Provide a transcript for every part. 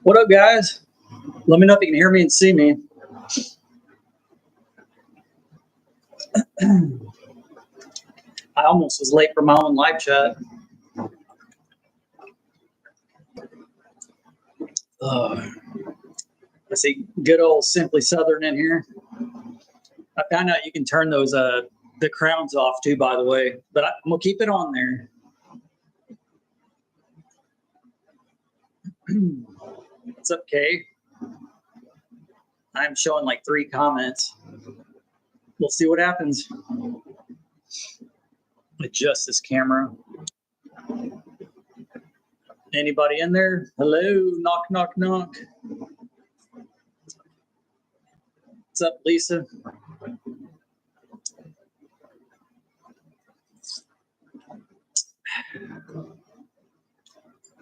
What up, guys? Let me know if you can hear me and see me. I almost was late for my own live chat. Let's see, good old Simply Southern in here. I found out you can turn those the crowns off too, by the way, but I'm gonna keep it on there. What's up, Kay? I'm showing like 3 comments. We'll see what happens. Adjust this camera. Anybody in there? Hello, knock, knock, knock. What's up, Lisa?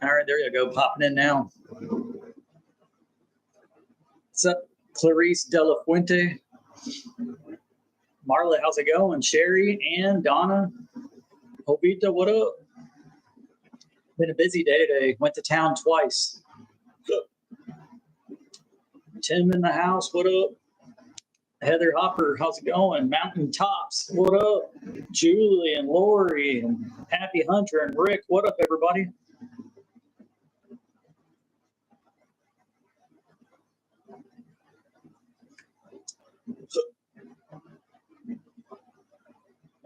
All right, there you go, popping in now. What's up, Clarice De La Fuente? Marla, how's it going? Sherry and Donna. Jovita, what up? Been a busy day today. Went to town twice. Tim in the house, what up? Heather Hopper, how's it going? Mountain Tops, what up? Julie and Lori and Happy Hunter and Rick, what up, everybody?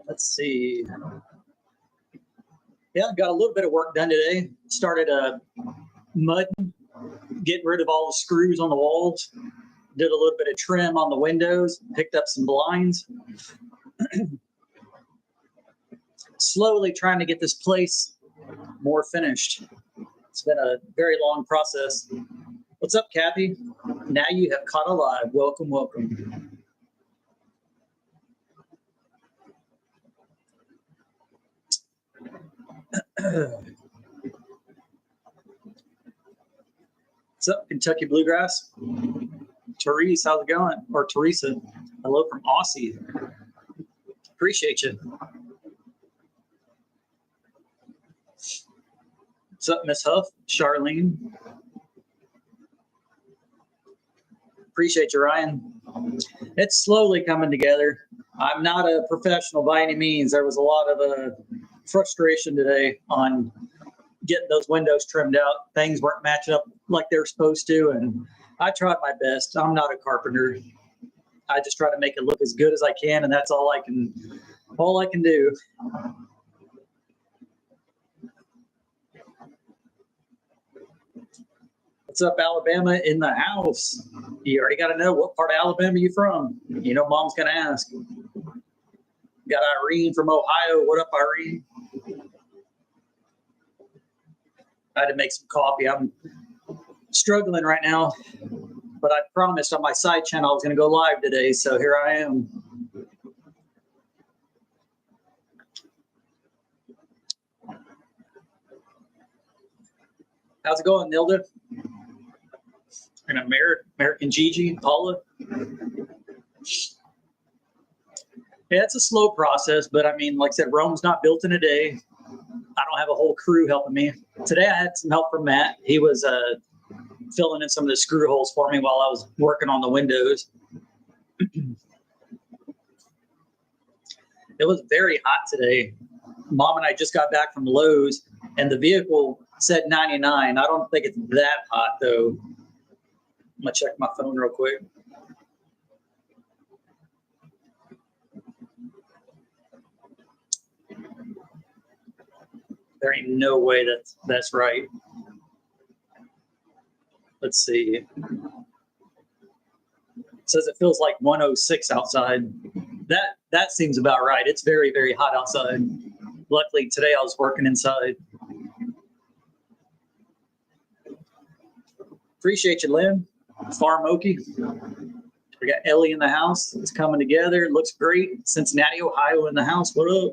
Let's see. Yeah, got a little bit of work done today. Started mudding, getting rid of all the screws on the walls. Did a little bit of trim on the windows. Picked up some blinds. Slowly trying to get this place more finished. It's been a very long process. What's up, Kathy? Now you have caught alive. Welcome, welcome. What's up, Kentucky Bluegrass? Therese, how's it going? Or Teresa, hello from Aussie. Appreciate you. What's up, Miss Huff? Charlene. Appreciate you, Ryan. It's slowly coming together. I'm not a professional by any means. There was a lot of frustration today on getting those windows trimmed out. Things weren't matching up like they were supposed to, and I tried my best. I'm not a carpenter. I just try to make it look as good as I can, and that's all I can do. What's up, Alabama in the house? You already got to know what part of Alabama you from. You know, Mom's gonna ask. Got Irene from Ohio. What up, Irene? I had to make some coffee. I'm struggling right now, but I promised on my side channel I was going to go live today, so here I am. How's it going, Nilda? And American Gigi, Paula? Yeah, it's a slow process, but I mean, like I said, Rome's not built in a day. I don't have a whole crew helping me. Today I had some help from Matt. He was filling in some of the screw holes for me while I was working on the windows. It was very hot today. Mom and I just got back from Lowe's, and the vehicle said 99. I don't think it's that hot, though. I'm going to check my phone real quick. There ain't no way that's right. Let's see. It says it feels like 106 outside. That seems about right. It's very, very hot outside. Luckily, today I was working inside. Appreciate you, Lynn. Farm Okie. We got Ellie in the house. It's coming together. It looks great. Cincinnati, Ohio in the house. What up?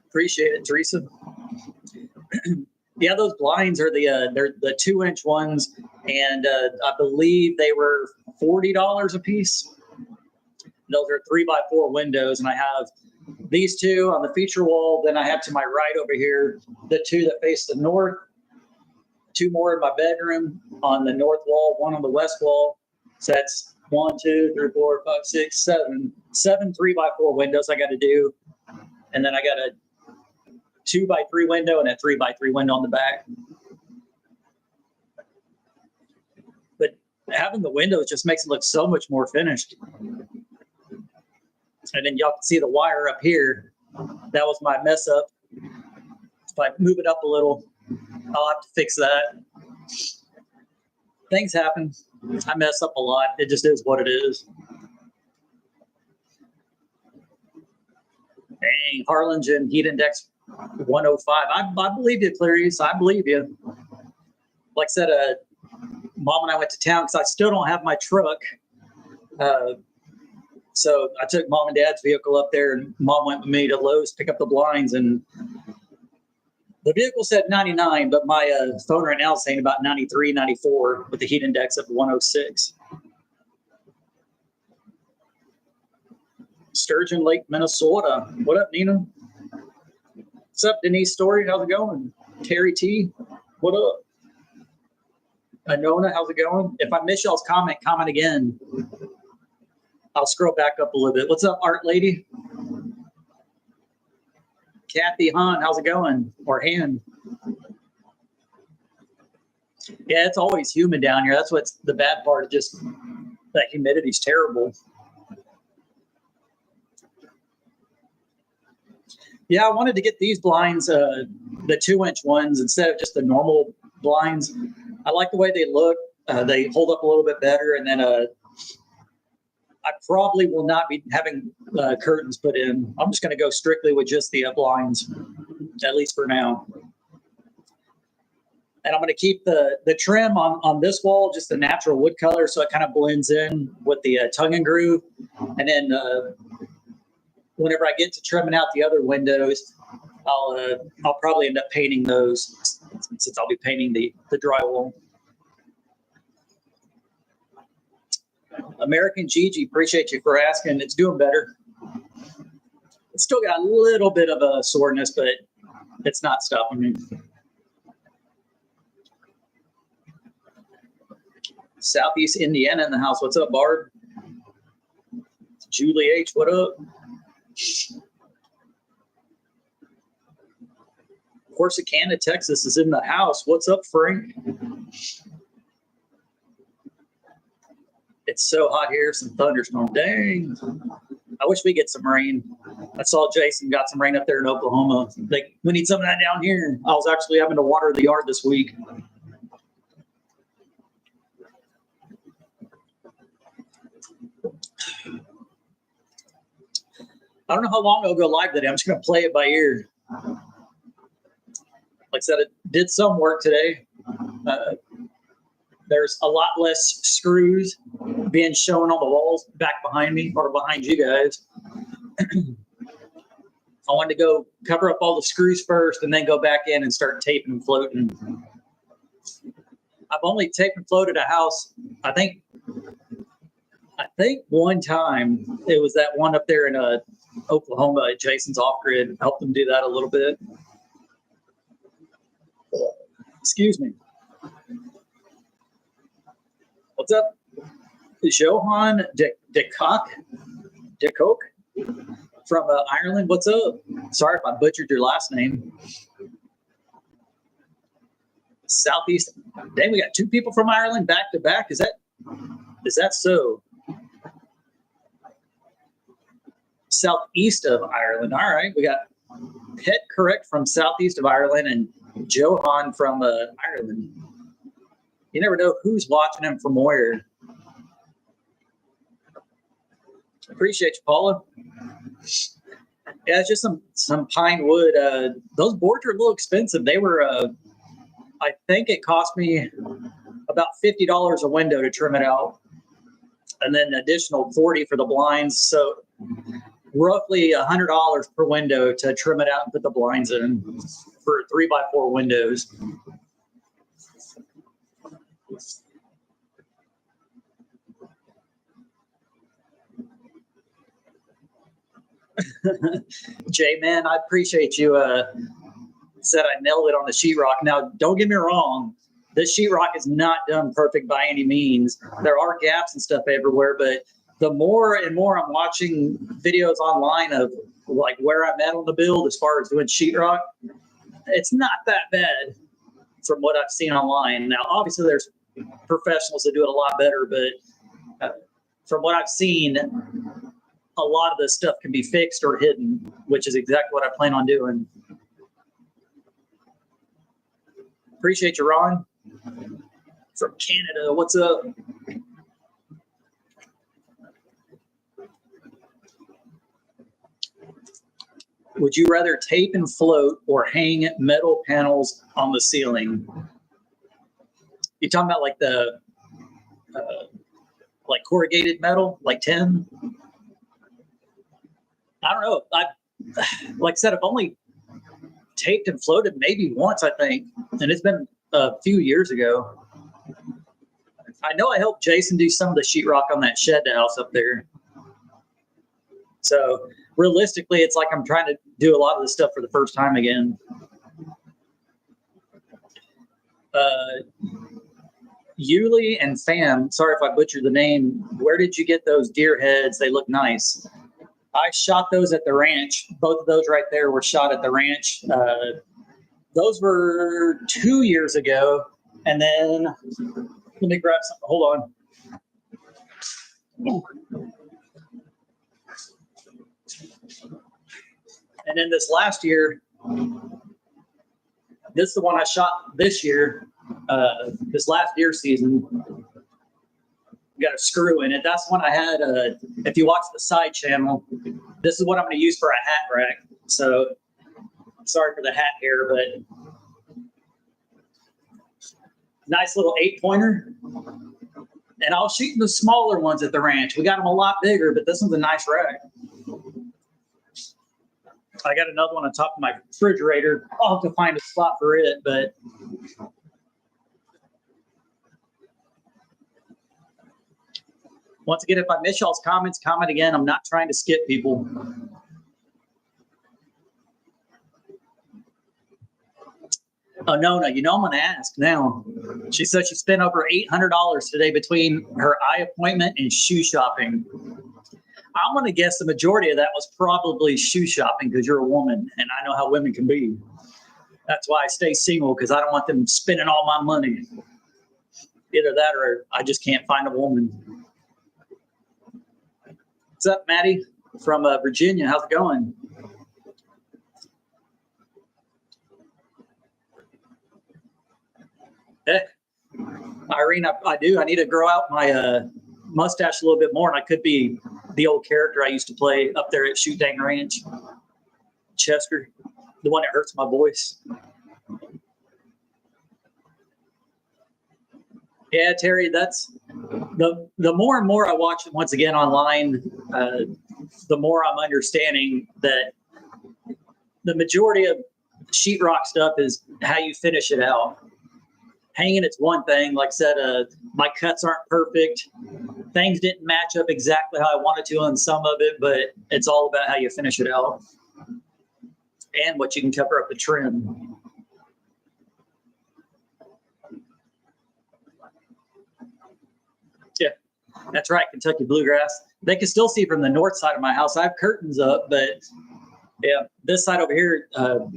Appreciate it, Teresa. Yeah, those blinds are they're the 2-inch ones, and I believe they were $40 a piece. Those are 3x4 windows, and I have these two on the feature wall. Then I have to my right over here, the two that face the north, two more in my bedroom on the north wall, one on the west wall. So that's 1, 2, 3, 4, 5, 6, 7, 7 3x4 windows I got to do. And then I got a 2x3 window and a 3x3 window on the back. But having the windows just makes it look so much more finished. And then y'all can see the wire up here. That was my mess up. If I move it up a little, I'll have to fix that. Things happen. I mess up a lot. It just is what it is. Dang, Harlingen heat index 105. I believe you, Clarice. I believe you. Like I said, Mom and I went to town because I still don't have my truck. So I took Mom and Dad's vehicle up there, and Mom went with me to Lowe's to pick up the blinds. And the vehicle said 99, but my phone right now is saying about 93, 94 with the heat index of 106. Sturgeon Lake, Minnesota. What up, Nina? What's up, Denise Story? How's it going? Terry T, what up? Nona, how's it going? If I miss y'all's comment again. I'll scroll back up a little bit. What's up, Art Lady? Kathy Hahn, how's it going? Or Han? Yeah, it's always humid down here. That's what's the bad part. Just that humidity's terrible. Yeah, I wanted to get these blinds, the 2-inch ones, instead of just the normal blinds. I like the way they look. They hold up a little bit better. And then I probably will not be having curtains put in. I'm just going to go strictly with just the blinds, at least for now. And I'm going to keep the trim on this wall, just the natural wood color, so it kind of blends in with the tongue and groove. And then whenever I get to trimming out the other windows, I'll probably end up painting those, since I'll be painting the drywall. American Gigi, appreciate you for asking. It's doing better. It's still got a little bit of a soreness, but it's not stopping me. Southeast Indiana in the house. What's up, Barb? Julie H, what up? Corsicana, Texas is in the house. What's up, Frank? It's so hot here. Some thunderstorm. Dang. I wish we get some rain. I saw Jason got some rain up there in Oklahoma. We need some of that down here. I was actually having to water the yard this week. I don't know how long I'll go live today. I'm just going to play it by ear. Like I said, it did some work today. There's a lot less screws being shown on the walls back behind me or behind you guys. I wanted to go cover up all the screws first and then go back in and start taping and floating. I've only taped and floated a house, I think one time. It was that one up there in Oklahoma at Jason's off-grid. Helped them do that a little bit. Excuse me. What's up? Johan DeCock from Ireland. What's up? Sorry if I butchered your last name. Southeast. Dang, we got 2 people from Ireland back to back. Is that so? Southeast of Ireland. All right, we got Pet Correct from southeast of Ireland and Johan from Ireland. You never know who's watching them from where. Appreciate you, Paula. Yeah, it's just some pine wood. Those boards are a little expensive. They were, I think it cost me about $50 a window to trim it out, and then additional $40 for the blinds. So roughly $100 per window to trim it out and put the blinds in for 3x4 windows. Jay, man, I appreciate you said I nailed it on the sheetrock. Now, don't get me wrong. This sheetrock is not done perfect by any means. There are gaps and stuff everywhere, but the more and more I'm watching videos online of like where I'm at on the build as far as doing sheetrock, it's not that bad from what I've seen online. Now, obviously, there's professionals that do it a lot better, but from what I've seen, a lot of this stuff can be fixed or hidden, which is exactly what I plan on doing. Appreciate you, Ron. From Canada, what's up? Would you rather tape and float or hang metal panels on the ceiling? You talking about like the like corrugated metal, like tin? I don't know. Like I said, I've only taped and floated maybe once, I think, and it's been a few years ago. I know I helped Jason do some of the sheetrock on that shed house up there. So realistically, it's like I'm trying to do a lot of this stuff for the first time again. Yuli and Fam, sorry if I butchered the name. Where did you get those deer heads? They look nice. I shot those at the ranch. Both of those right there were shot at the ranch. Those were 2 years ago. And then let me grab something. Hold on. And then this last year, this is the one I shot this year, this last deer season. Got a screw in it. That's one I had. If you watch the side channel, this is what I'm going to use for a hat rack. So sorry for the hat here, but nice little 8-pointer. And I'll shoot the smaller ones at the ranch. We got them a lot bigger, but this one's a nice rack. I got another one on top of my refrigerator. I'll have to find a spot for it, but once again, if I miss y'all's comments, comment again. I'm not trying to skip people. Oh, Nona, you know I'm going to ask now. She said she spent over $800 today between her eye appointment and shoe shopping. I'm going to guess the majority of that was probably shoe shopping because you're a woman, and I know how women can be. That's why I stay single, because I don't want them spending all my money. Either that or I just can't find a woman. What's up, Maddie from Virginia? How's it going? Heck, Irene, I do. I need to grow out my mustache a little bit more, and I could be the old character I used to play up there at Shoot Dang Ranch, Chester, the one that hurts my voice. Yeah, Terry, that's the more and more I watch it once again online, the more I'm understanding that the majority of sheetrock stuff is how you finish it out. Hanging, it's one thing. Like I said, my cuts aren't perfect. Things didn't match up exactly how I wanted to on some of it, but it's all about how you finish it out and what you can cover up the trim. Yeah, that's right, Kentucky bluegrass. They can still see from the north side of my house. I have curtains up, but yeah, this side over here,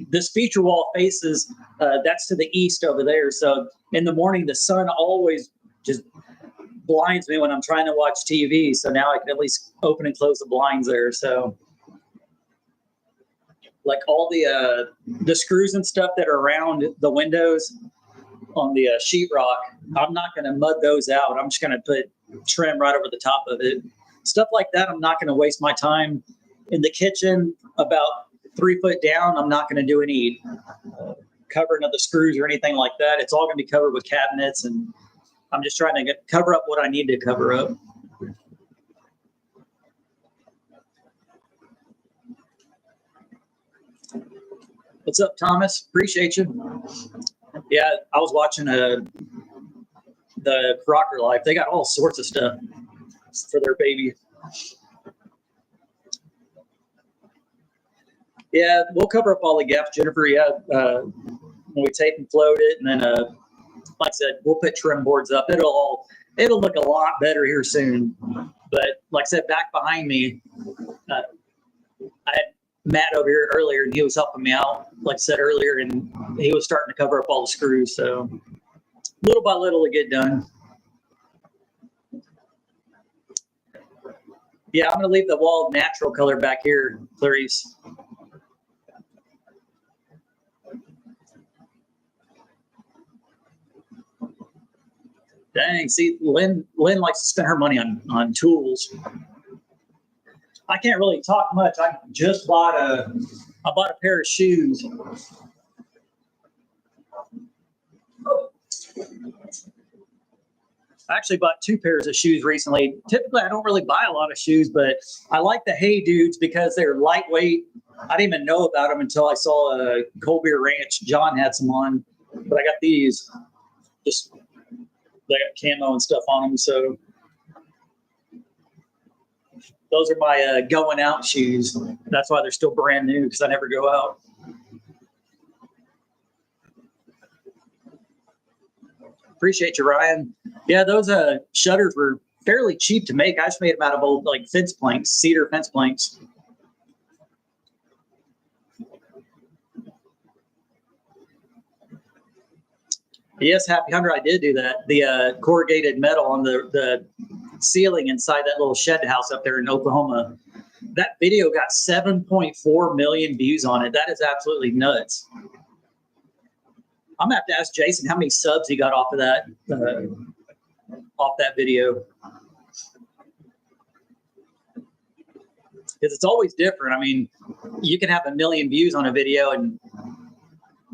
this feature wall faces, that's to the east over there. So in the morning, the sun always just blinds me when I'm trying to watch TV. So now I can at least open and close the blinds there. So like all the screws and stuff that are around the windows on the sheetrock, I'm not going to mud those out. I'm just going to put trim right over the top of it. Stuff like that, I'm not going to waste my time. In the kitchen, about 3 foot down, I'm not going to do any covering of the screws or anything like that. It's all going to be covered with cabinets, and I'm just trying to cover up what I need to cover up. What's up, Thomas? Appreciate you. Yeah, I was watching the Crocker Life. They got all sorts of stuff for their baby. Yeah, we'll cover up all the gaps, Jennifer. Yeah, when we tape and float it, and then like I said, we'll put trim boards up. It'll look a lot better here soon. But like I said, back behind me, I had Matt over here earlier, and he was helping me out, like I said earlier, and he was starting to cover up all the screws. So little by little, it get done. Yeah, I'm going to leave the wall natural color back here, Clarice. Dang, see, Lynn likes to spend her money on tools. I can't really talk much. I just bought a pair of shoes. I actually bought 2 pairs of shoes recently. Typically, I don't really buy a lot of shoes, but I like the Hey Dudes because they're lightweight. I didn't even know about them until I saw a Cold Beer Ranch. John had some on, but I got these. Just they got camo and stuff on them, so those are my going out shoes. That's why they're still brand new, because I never go out. Appreciate you, Ryan. Yeah, those shutters were fairly cheap to make. I just made them out of old like fence planks, cedar fence planks. Yes, Happy Hunter, I did do that. The corrugated metal on the ceiling inside that little shed house up there in Oklahoma. That video got 7.4 million views on it. That is absolutely nuts. I'm gonna have to ask Jason how many subs he got off of that video. Because it's always different. I mean, you can have 1 million views on a video and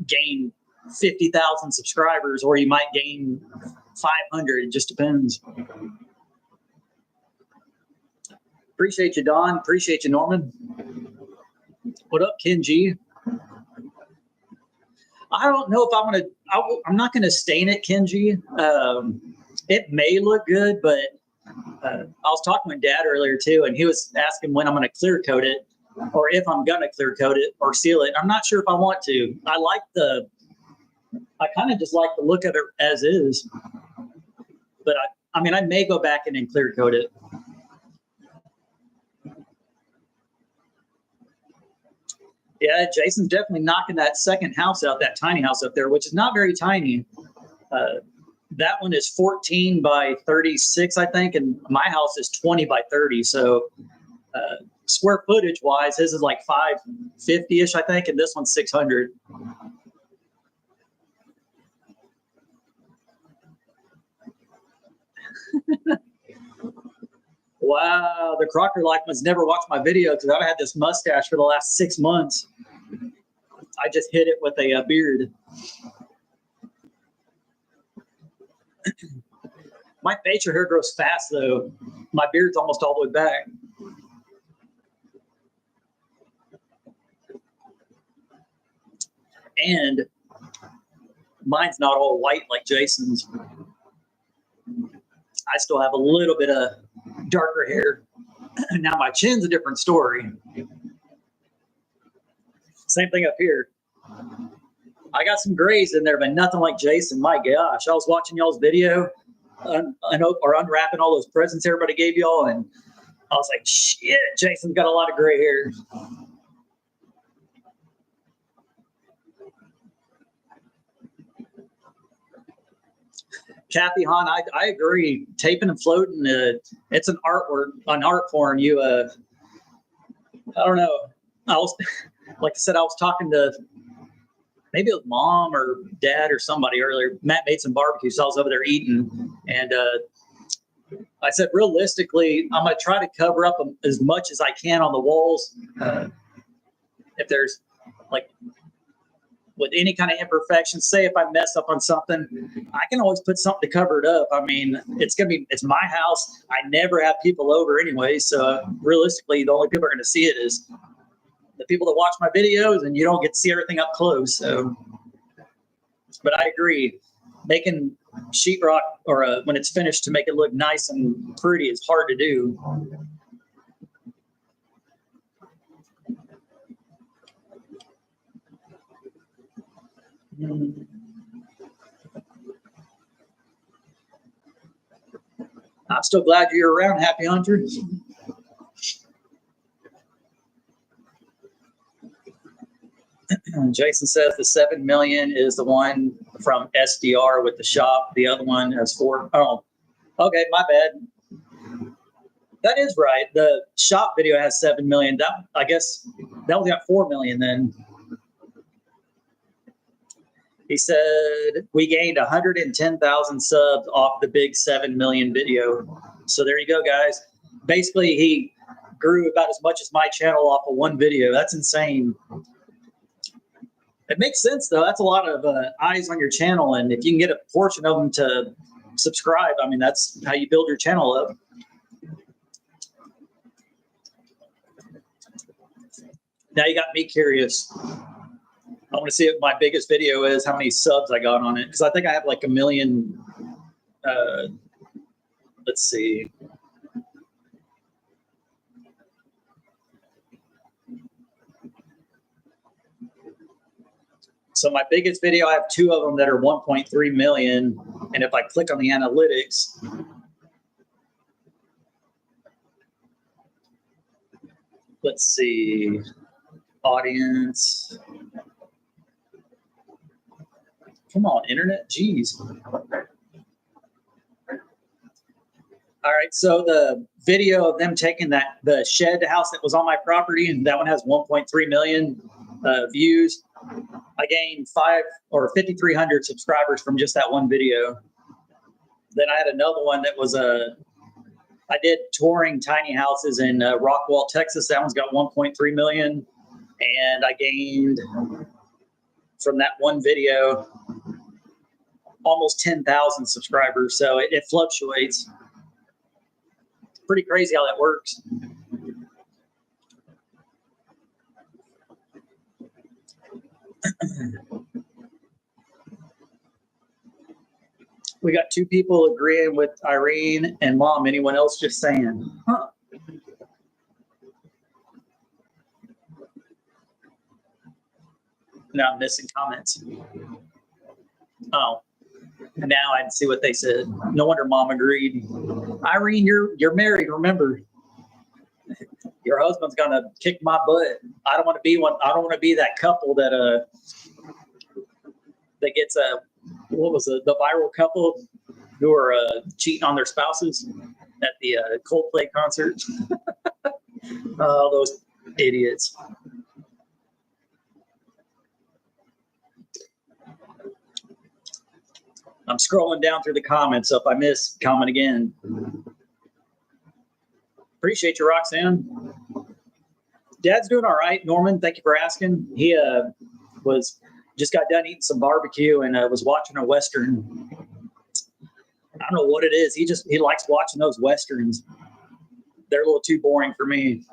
gain 50,000 subscribers, or you might gain 500. It just depends. Appreciate you, Don. Appreciate you, Norman. What up, Ken G? I don't know if I'm not going to stain it, Ken G. It may look good, but I was talking with Dad earlier too, and he was asking when I'm going to clear coat it, or if I'm going to clear coat it or seal it. I'm not sure if I want to. I kind of just like the look of it as is, but I mean, I may go back in and clear coat it. Yeah, Jason's definitely knocking that second house out, that tiny house up there, which is not very tiny. That one is 14 by 36, I think, and my house is 20 by 30. So square footage wise, his is like 550-ish, I think, and this one's 600. Wow, the Crocker life must never watch my video because I've had this mustache for the last 6 months. I just hit it with a beard. My facial hair grows fast, though. My beard's almost all the way back. And mine's not all white like Jason's. I still have a little bit of darker hair. Now my chin's a different story. Same thing up here. I got some grays in there, but nothing like Jason. My gosh, I was watching y'all's video or unwrapping all those presents everybody gave y'all, and I was like, shit, Jason's got a lot of gray hair. Kathy Hahn, I agree. Taping and floating, it's an art form. You, I don't know. Like I said, I was talking to maybe it was Mom or Dad or somebody earlier. Matt made some barbecue, so I was over there eating, and I said, realistically, I'm going to try to cover up as much as I can on the walls. If there's like, with any kind of imperfections, say if I mess up on something, I can always put something to cover it up. I mean, it's my house. I never have people over anyway. So realistically, the only people are going to see it is the people that watch my videos, and you don't get to see everything up close. So, but I agree. Making sheetrock or when it's finished to make it look nice and pretty is hard to do. I'm still glad you're around, Happy Hunter. Jason says the 7 million is the one from SDR with the shop. The other one has 4. Oh, okay, my bad. That is right. The shop video has 7 million. That, I guess that only got 4 million then. He said we gained 110,000 subs off the big 7 million video. So there you go, guys. Basically, he grew about as much as my channel off of one video. That's insane. It makes sense, though. That's a lot of eyes on your channel. And if you can get a portion of them to subscribe, I mean, that's how you build your channel up. Now you got me curious. I want to see what my biggest video is, how many subs I got on it. Because I think I have like 1 million. Let's see. So my biggest video, I have 2 of them that are 1.3 million. And if I click on the analytics, let's see, audience. Come on, internet, jeez. All right, so the video of them taking the shed house that was on my property, and that one has 1.3 million views. I gained 5,300 subscribers from just that one video. Then I had another one that was I did touring tiny houses in Rockwall, Texas. That one's got 1.3 million, and I gained from that one video almost 10,000 subscribers. So it fluctuates. Pretty crazy how that works. We got 2 people agreeing with Irene and Mom. Anyone else just saying, huh? Now I'm missing comments. Oh, now I see what they said. No wonder Mom agreed. Irene, you're married, remember. Your husband's gonna kick my butt. I don't want to be one. I don't want to be that couple that gets what was it, the viral couple who are cheating on their spouses at the Coldplay concert. Oh, those idiots. I'm scrolling down through the comments, so if I miss, comment again. Appreciate you, Roxanne. Dad's doing all right, Norman. Thank you for asking. He just got done eating some barbecue and was watching a Western. I don't know what it is. He likes watching those Westerns. They're a little too boring for me.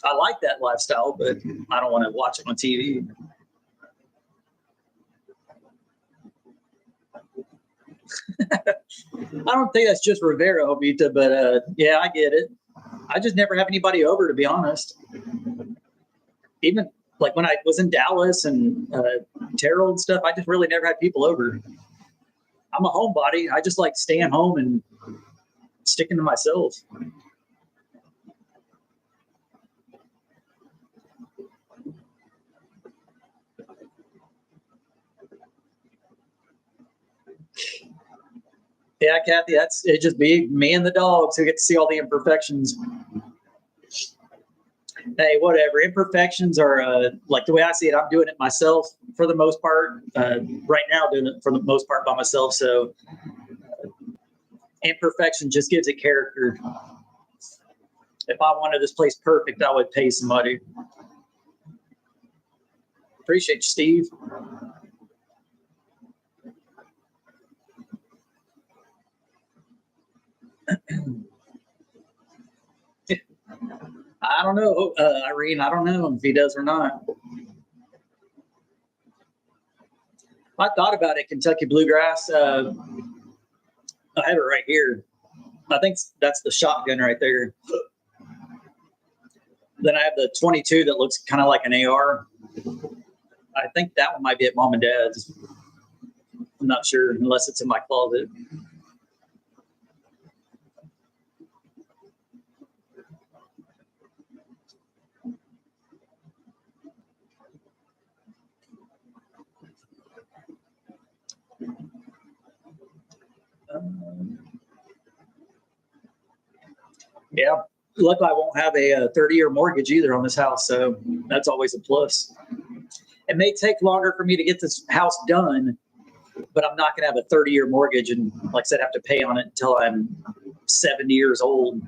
I like that lifestyle, but I don't want to watch it on TV. I don't think that's just Riviera, Jovita, but yeah, I get it. I just never have anybody over, to be honest. Even like when I was in Dallas and Terrell and stuff, I just really never had people over. I'm a homebody. I just like staying home and sticking to myself. Yeah, Kathy, it just me and the dogs who get to see all the imperfections. Hey, whatever. Imperfections are like the way I see it. I'm doing it myself for the most part. Right now, doing it for the most part by myself. So imperfection just gives it character. If I wanted this place perfect, I would pay somebody. Appreciate you, Steve. I don't know, Irene. I don't know if he does or not. I thought about it, Kentucky Bluegrass. I have it right here. I think that's the shotgun right there. Then I have the 22 that looks kind of like an AR. I think that one might be at mom and dad's. I'm not sure unless it's in my closet. Yeah, luckily I won't have a 30-year mortgage either on this house, so that's always a plus. It may take longer for me to get this house done, but I'm not going to have a 30-year mortgage and, like I said, have to pay on it until I'm 70 years old.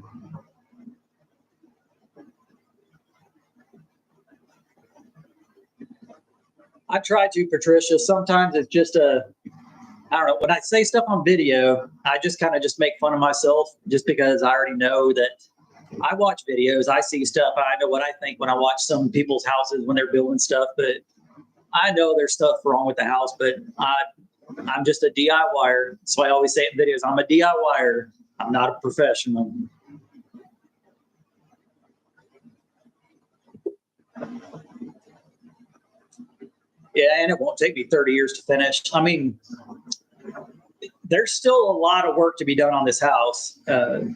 I try to, Patricia. Sometimes it's just I don't know. When I say stuff on video, I just kind of just make fun of myself just because I already know that I watch videos, I see stuff, I know what I think when I watch some people's houses when they're building stuff, but I know there's stuff wrong with the house, but I'm just a DIYer. So I always say in videos, I'm a DIYer. I'm not a professional. Yeah, and it won't take me 30 years to finish. I mean, there's still a lot of work to be done on this house. And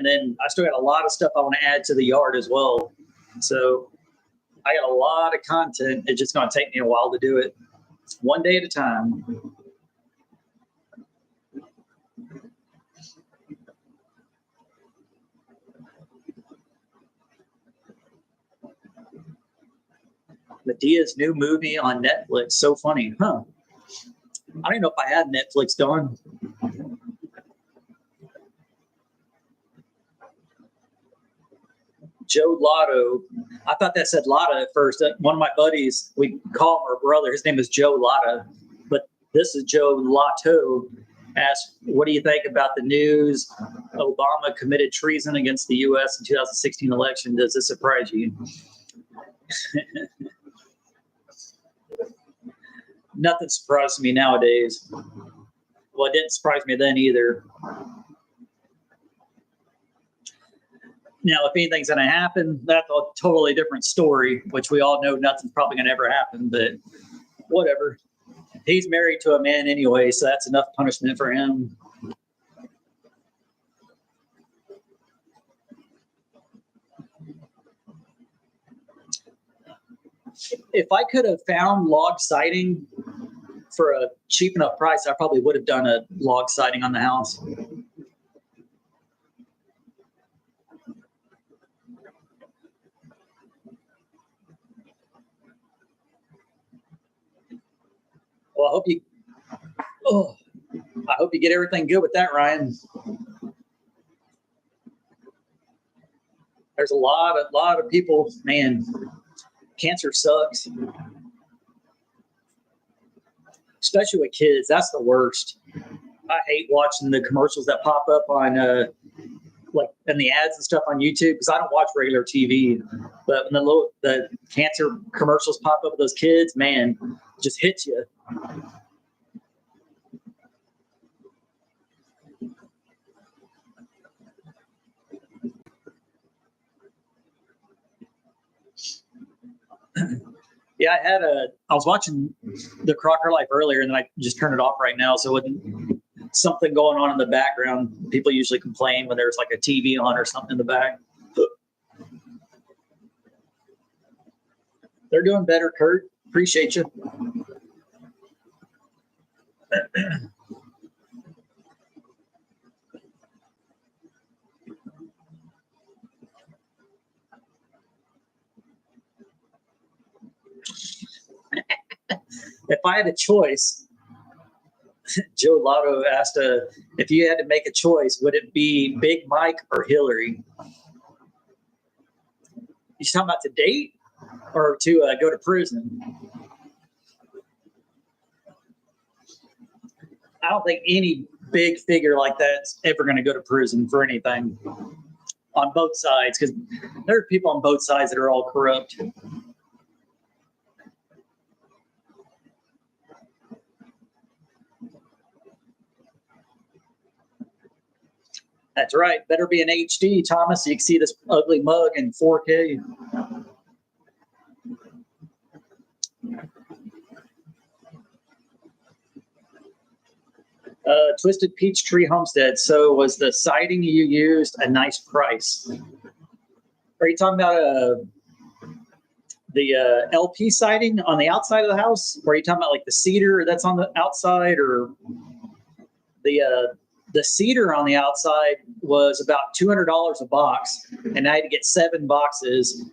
then I still got a lot of stuff I want to add to the yard as well. So I got a lot of content. It's just going to take me a while to do it, one day at a time. Medea's new movie on Netflix. So funny, huh? I don't even know if I had Netflix done. Joe Lotto. I thought that said Lotta at first. One of my buddies, we call him our brother. His name is Joe Lotta, but this is Joe Lotto. Asked, what do you think about the news? Obama committed treason against the U.S. in 2016 election. Does this surprise you? Nothing surprises me nowadays. Well, it didn't surprise me then either. Now, if anything's going to happen, that's a totally different story, which we all know nothing's probably going to ever happen, but whatever. He's married to a man anyway, so that's enough punishment for him. If I could have found log siding for a cheap enough price, I probably would have done a log siding on the house. Well, I hope you get everything good with that, Ryan. There's a lot of people, man, cancer sucks. Especially with kids, that's the worst. I hate watching the commercials that pop up on like and the ads and stuff on YouTube because I don't watch regular TV. But when the cancer commercials pop up with those kids, man, it just hits you. Yeah, I was watching the Crocker Life earlier, and then I just turned it off right now. So when something going on in the background, people usually complain when there's like a TV on or something in the back. They're doing better, Kurt. Appreciate you. If I had a choice, Joe Lotto asked if you had to make a choice, would it be Big Mike or Hillary? You talking about to date or to go to prison? I don't think any big figure like that's ever going to go to prison for anything on both sides because there are people on both sides that are all corrupt. That's right. Better be an HD, Thomas, so you can see this ugly mug in 4K. Twisted Peach Tree Homestead. So was the siding you used a nice price? Are you talking about the LP siding on the outside of the house? Or are you talking about like the cedar that's on the outside, or the cedar on the outside was about $200 a box, and I had to get 7 boxes,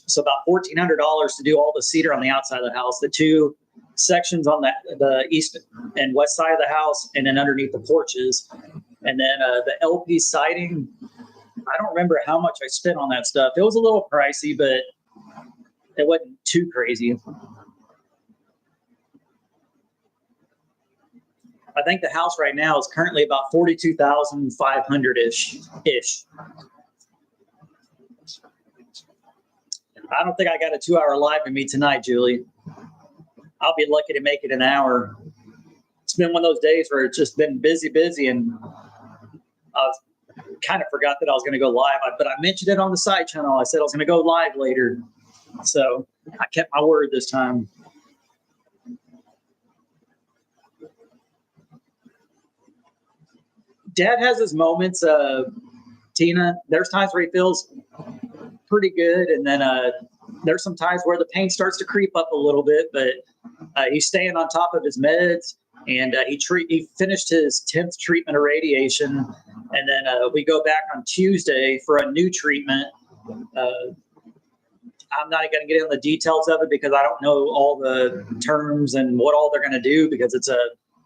so about $1,400 to do all the cedar on the outside of the house. The 2 sections on the east and west side of the house, and then underneath the porches, and then the LP siding. I don't remember how much I spent on that stuff. It was a little pricey, but it wasn't too crazy. I think the house right now is currently about 42,500-ish. I don't think I got a 2-hour live with me tonight, Julie. I'll be lucky to make it an hour. It's been one of those days where it's just been busy, and I kind of forgot that I was going to go live. But I mentioned it on the side channel. I said I was going to go live later. So I kept my word this time. Dad has his moments, Tina. There's times where he feels pretty good, and then there's some times where the pain starts to creep up a little bit, but he's staying on top of his meds, and he finished his 10th treatment of radiation, and then we go back on Tuesday for a new treatment. I'm not going to get into the details of it because I don't know all the terms and what all they're going to do, because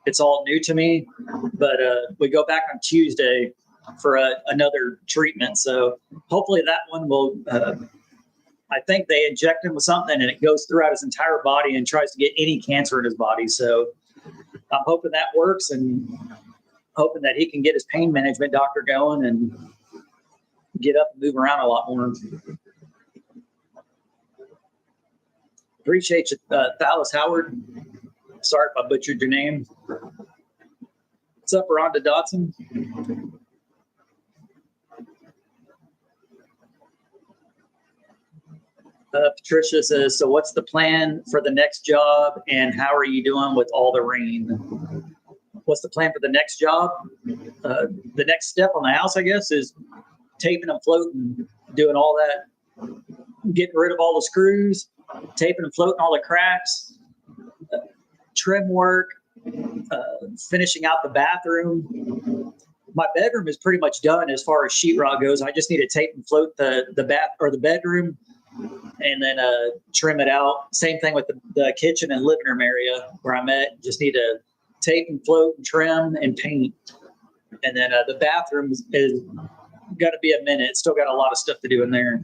it's all new to me. But we go back on Tuesday for another treatment. So hopefully that one will, I think they inject him with something and it goes throughout his entire body and tries to get any cancer in his body. So I'm hoping that works, and hoping that he can get his pain management doctor going and get up and move around a lot more. Appreciate you, Thallis Howard. Sorry if I butchered your name. What's up, Rhonda Dotson? Patricia says, so what's the plan for the next job, and how are you doing with all the rain? What's the plan for the next job? The next step on the house, I guess, is taping and floating, doing all that, getting rid of all the screws, taping and floating all the cracks, trim work, finishing out the bathroom. My bedroom is pretty much done as far as sheetrock goes. I just need to tape and float the bedroom, and then trim it out. Same thing with the kitchen and living room area where I'm at. Just need to tape and float and trim and paint. And then the bathroom is got to be a minute. Still got a lot of stuff to do in there.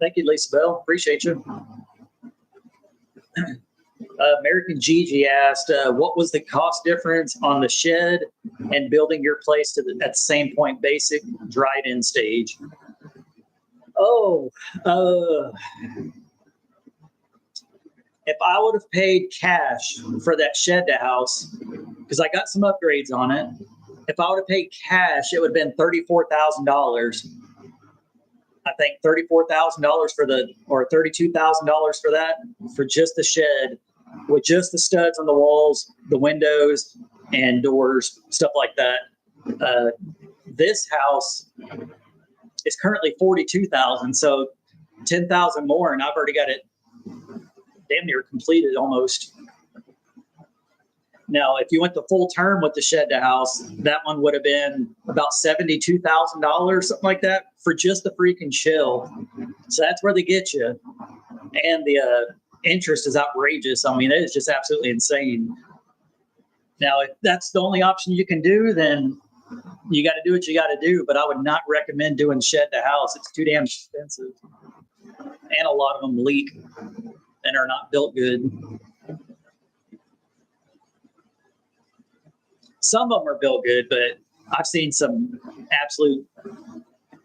Thank you, Lisa Bell. Appreciate you. American Gigi asked, what was the cost difference on the shed and building your place at the same point, basic dried-in stage? If I would have paid cash for that shed to house, because I got some upgrades on it, if I would have paid cash, it would have been $34,000. I think $34,000 or $32,000 for that, for just the shed, with just the studs on the walls, the windows and doors, stuff like that. This house is currently $42,000, so $10,000 more, and I've already got it damn near completed almost. Now, if you went the full term with the shed to house, that one would have been about $72,000, something like that, for just the freaking shell. So that's where they get you. And the interest is outrageous. I mean, it is just absolutely insane. Now, if that's the only option you can do, then you got to do what you got to do. But I would not recommend doing shed to house. It's too damn expensive. And a lot of them leak and are not built good. Some of them are built good, but I've seen some absolute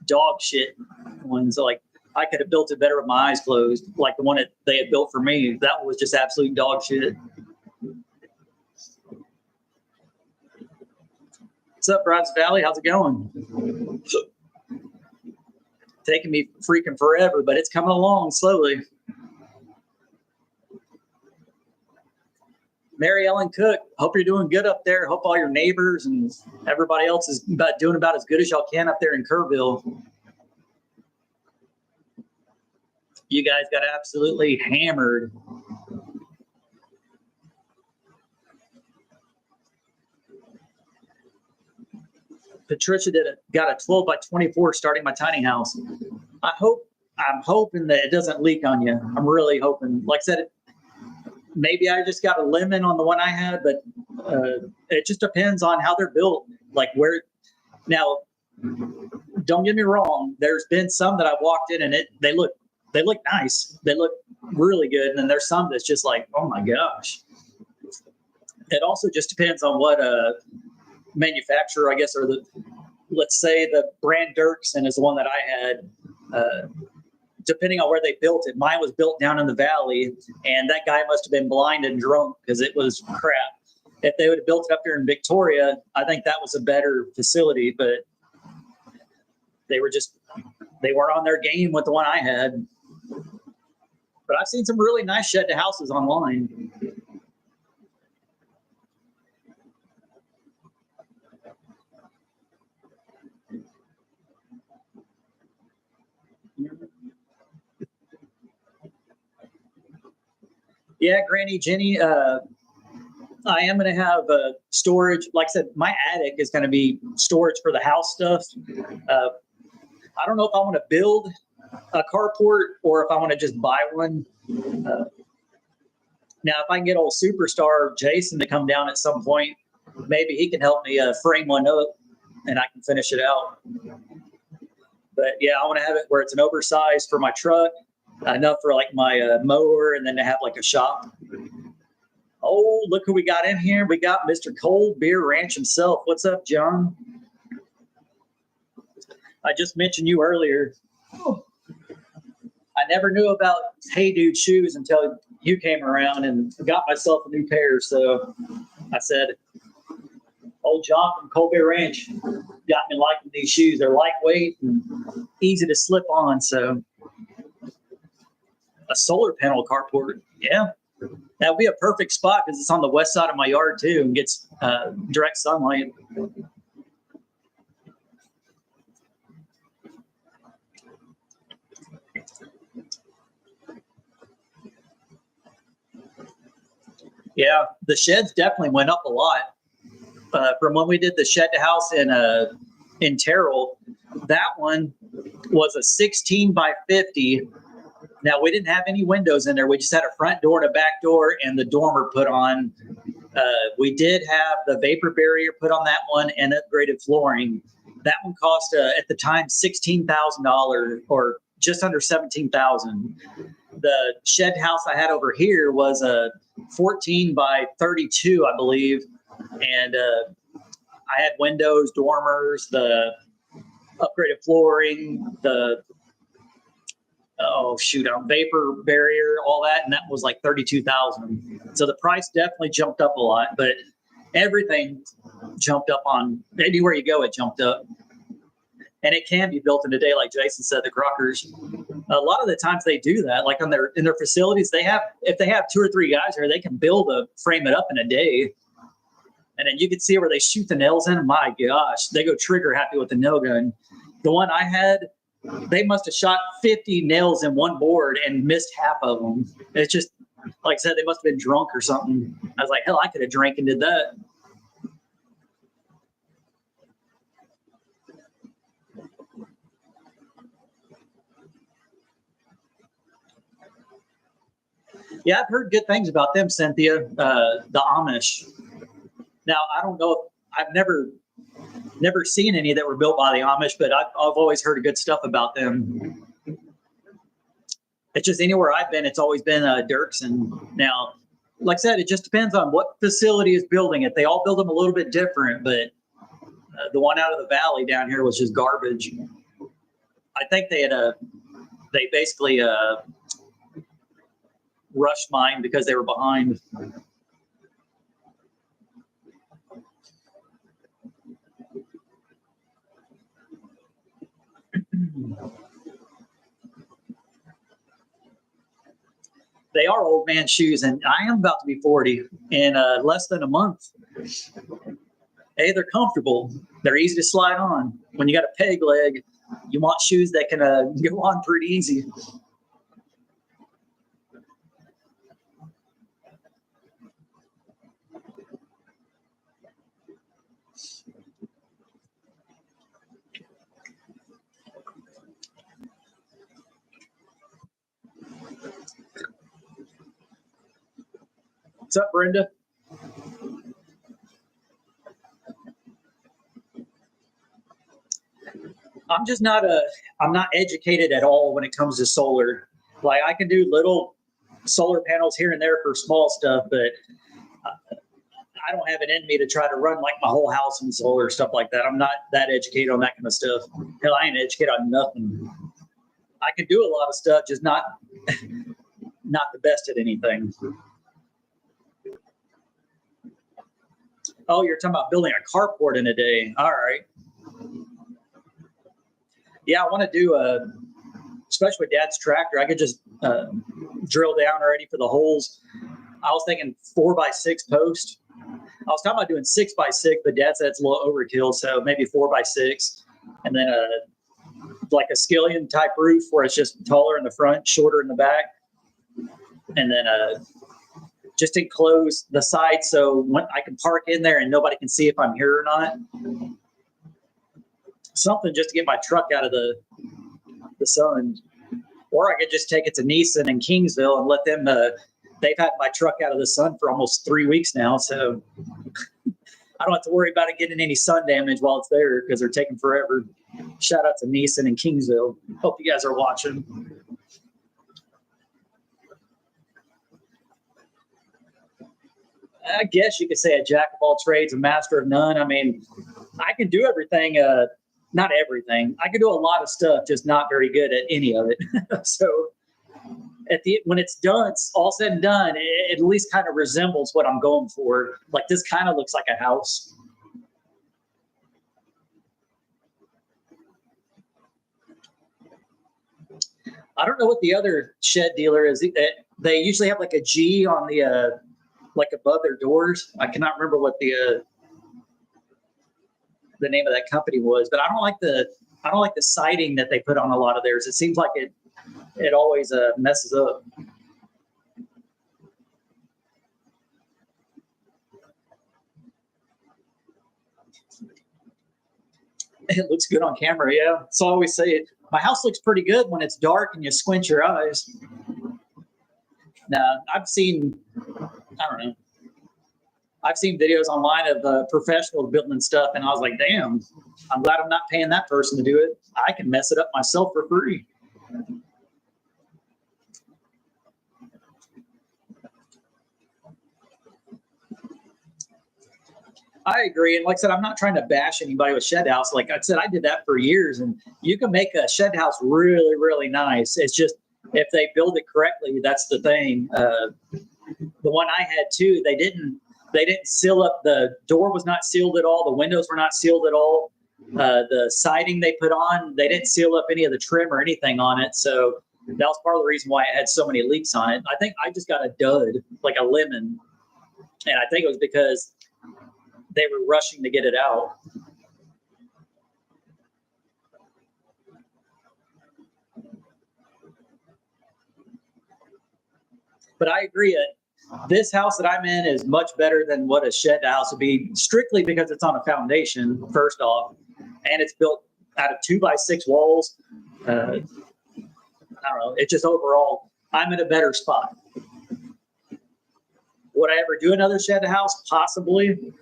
dog shit ones. Like, I could have built it better with my eyes closed. Like the one that they had built for me, that one was just absolute dog shit. What's up, Bryce Valley? How's it going? Taking me freaking forever, but it's coming along slowly. Mary Ellen Cook, hope you're doing good up there. Hope all your neighbors and everybody else is doing about as good as y'all can up there in Kerrville. You guys got absolutely hammered. Patricia got a 12 by 24 starting my tiny house. I'm hoping that it doesn't leak on you. I'm really hoping. Like I said, maybe I just got a lemon on the one I had, but it just depends on how they're built. Like where now, don't get me wrong. There's been some that I've walked in and they look nice. They look really good. And then there's some that's just like, oh my gosh. It also just depends on what manufacturer, I guess, or let's say the brand Dirksen is the one that I had. Depending on where they built it, mine was built down in the valley, and that guy must have been blind and drunk because it was crap. If they would have built it up here in Victoria, I think that was a better facility, but they weren't on their game with the one I had. But I've seen some really nice shed houses online. Yeah, Granny Jenny, I am going to have storage. Like I said, my attic is going to be storage for the house stuff. I don't know if I want to build a carport or if I want to just buy one. Now, if I can get old superstar Jason to come down at some point, maybe he can help me frame one up and I can finish it out. But yeah, I want to have it where it's an oversized for my truck, enough for like my mower, and then to have like a shop. Oh, look who we got in here. We got Mr. Cold Beer Ranch himself. What's up, John? I just mentioned you earlier. I never knew about Hey Dude shoes until you came around and got myself a new pair. So I said, old John from Cold Beer Ranch got me liking these shoes. They're lightweight and easy to slip on. So a solar panel carport, yeah, that would be a perfect spot because it's on the west side of my yard too and gets direct sunlight. Yeah, the sheds definitely went up a lot from when we did the shed house in Terrell. That one was a 16 by 50. Now, we didn't have any windows in there. We just had a front door and a back door and the dormer put on. We did have the vapor barrier put on that one and upgraded flooring. That one cost, at the time, $16,000 or just under $17,000. The shed house I had over here was a 14 by 32, I believe. And I had windows, dormers, the upgraded flooring, the vapor barrier, all that, and that was like $32,000. So the price definitely jumped up a lot, but everything jumped up on anywhere you go. It jumped up, and it can be built in a day, like Jason said. The Crockers, a lot of the times they do that. Like in their facilities, if they have 2 or 3 guys there, they can frame it up in a day. And then you can see where they shoot the nails in. My gosh, they go trigger happy with the nail gun. The one I had, they must have shot 50 nails in one board and missed half of them. It's just, like I said, they must have been drunk or something. I was like, hell, I could have drank and did that. Yeah, I've heard good things about them, Cynthia, the Amish. Now, I don't know. I've never seen any that were built by the Amish, but I've always heard good stuff about them. It's just anywhere I've been, it's always been Dirksen. Now, like I said, it just depends on what facility is building it. They all build them a little bit different, but the one out of the valley down here was just garbage. I think they basically rushed mine because they were behind. They are old man shoes, and I am about to be 40 in less than a month. Hey, they're comfortable. They're easy to slide on. When you got a peg leg, you want shoes that can go on pretty easy. What's up, Brenda? I'm not educated at all when it comes to solar. Like I can do little solar panels here and there for small stuff, but I don't have it in me to try to run like my whole house in solar, stuff like that. I'm not that educated on that kind of stuff. Hell, I ain't educated on nothing. I can do a lot of stuff, just not the best at anything. Oh, you're talking about building a carport in a day. All right. Yeah, I want to do especially with Dad's tractor. I could just drill down already for the holes. I was thinking 4x6 post. I was talking about doing 6x6, but Dad said it's a little overkill, so maybe 4x6, and then like a skillion type roof where it's just taller in the front, shorter in the back, and then just enclose the side so when I can park in there and nobody can see if I'm here or not. Something just to get my truck out of the sun. Or I could just take it to Nissan in Kingsville and let them, they've had my truck out of the sun for almost 3 weeks now. So I don't have to worry about it getting any sun damage while it's there because they're taking forever. Shout out to Nissan in Kingsville. Hope you guys are watching. I guess you could say a jack of all trades, a master of none. I mean, I can do everything. Not everything. I can do a lot of stuff, just not very good at any of it. So when it's done, it's all said and done, it at least kind of resembles what I'm going for. Like this kind of looks like a house. I don't know what the other shed dealer is. They usually have like a G on the like above their doors. I cannot remember what the name of that company was, but I don't like the siding that they put on a lot of theirs. It seems like it always messes up. It looks good on camera, yeah. So I always say it. My house looks pretty good when it's dark and you squint your eyes. Now, I've seen videos online of professionals building stuff, and I was like, damn, I'm glad I'm not paying that person to do it. I can mess it up myself for free. I agree. And like I said, I'm not trying to bash anybody with shed house. Like I said, I did that for years, and you can make a shed house really, really nice. It's just if they build it correctly, that's the thing. The one I had too, they didn't seal up. The door was not sealed at all. The windows were not sealed at all. The siding they put on, they didn't seal up any of the trim or anything on it. So that was part of the reason why it had so many leaks on it. I think I just got a dud, like a lemon. And I think it was because they were rushing to get it out. But I agree that this house that I'm in is much better than what a shed house would be, strictly because it's on a foundation, first off, and it's built out of 2x6 walls. I don't know. It's just overall, I'm in a better spot. Would I ever do another shed house? Possibly.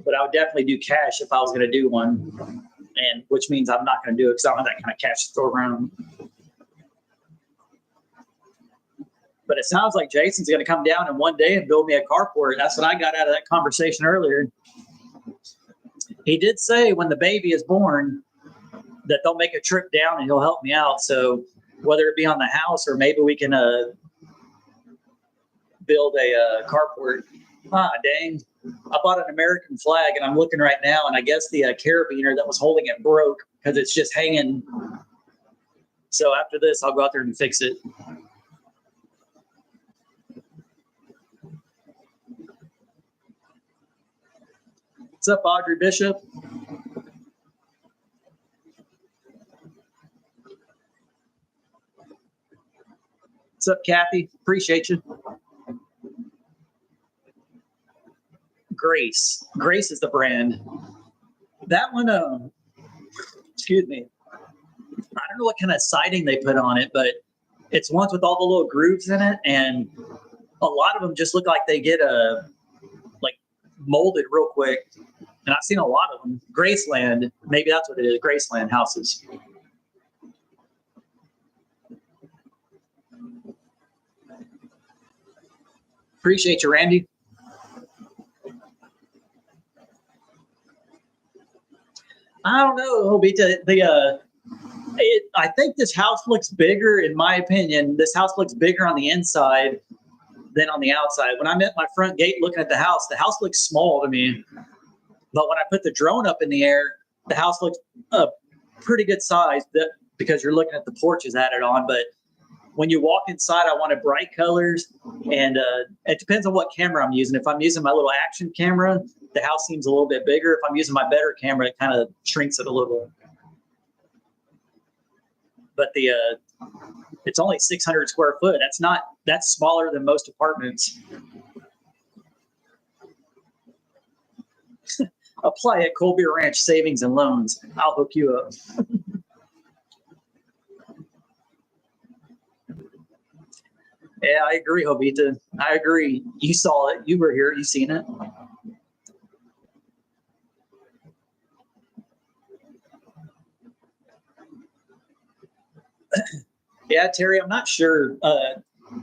But I would definitely do cash if I was going to do one, and which means I'm not going to do it because I don't have that kind of cash to throw around. But it sounds like Jason's going to come down in one day and build me a carport. That's what I got out of that conversation earlier. He did say when the baby is born that they'll make a trip down and he'll help me out. So whether it be on the house or maybe we can build a carport. Ah, dang. I bought an American flag and I'm looking right now, and I guess the carabiner that was holding it broke because it's just hanging. So after this, I'll go out there and fix it. What's up, Audrey Bishop? What's up, Kathy? Appreciate you. Grace. Grace is the brand. That one, excuse me. I don't know what kind of siding they put on it, but it's ones with all the little grooves in it, and a lot of them just look like they get like molded real quick. And I've seen a lot of them. Graceland, maybe that's what it is. Graceland houses. Appreciate you, Randy. I don't know, Hobita. I think this house looks bigger, in my opinion. This house looks bigger on the inside than on the outside. When I'm at my front gate looking at the house looks small to me. But when I put the drone up in the air, the house looks a pretty good size because you're looking at the porches added on. But when you walk inside, I wanted bright colors, and it depends on what camera I'm using. If I'm using my little action camera, the house seems a little bit bigger. If I'm using my better camera, it kind of shrinks it a little. But it's only 600 square foot. That's smaller than most apartments. Apply at Colby Ranch Savings and Loans. I'll hook you up. Yeah, I agree, Hobita. I agree. You saw it. You were here. You seen it. Yeah, Terry, I'm not sure. I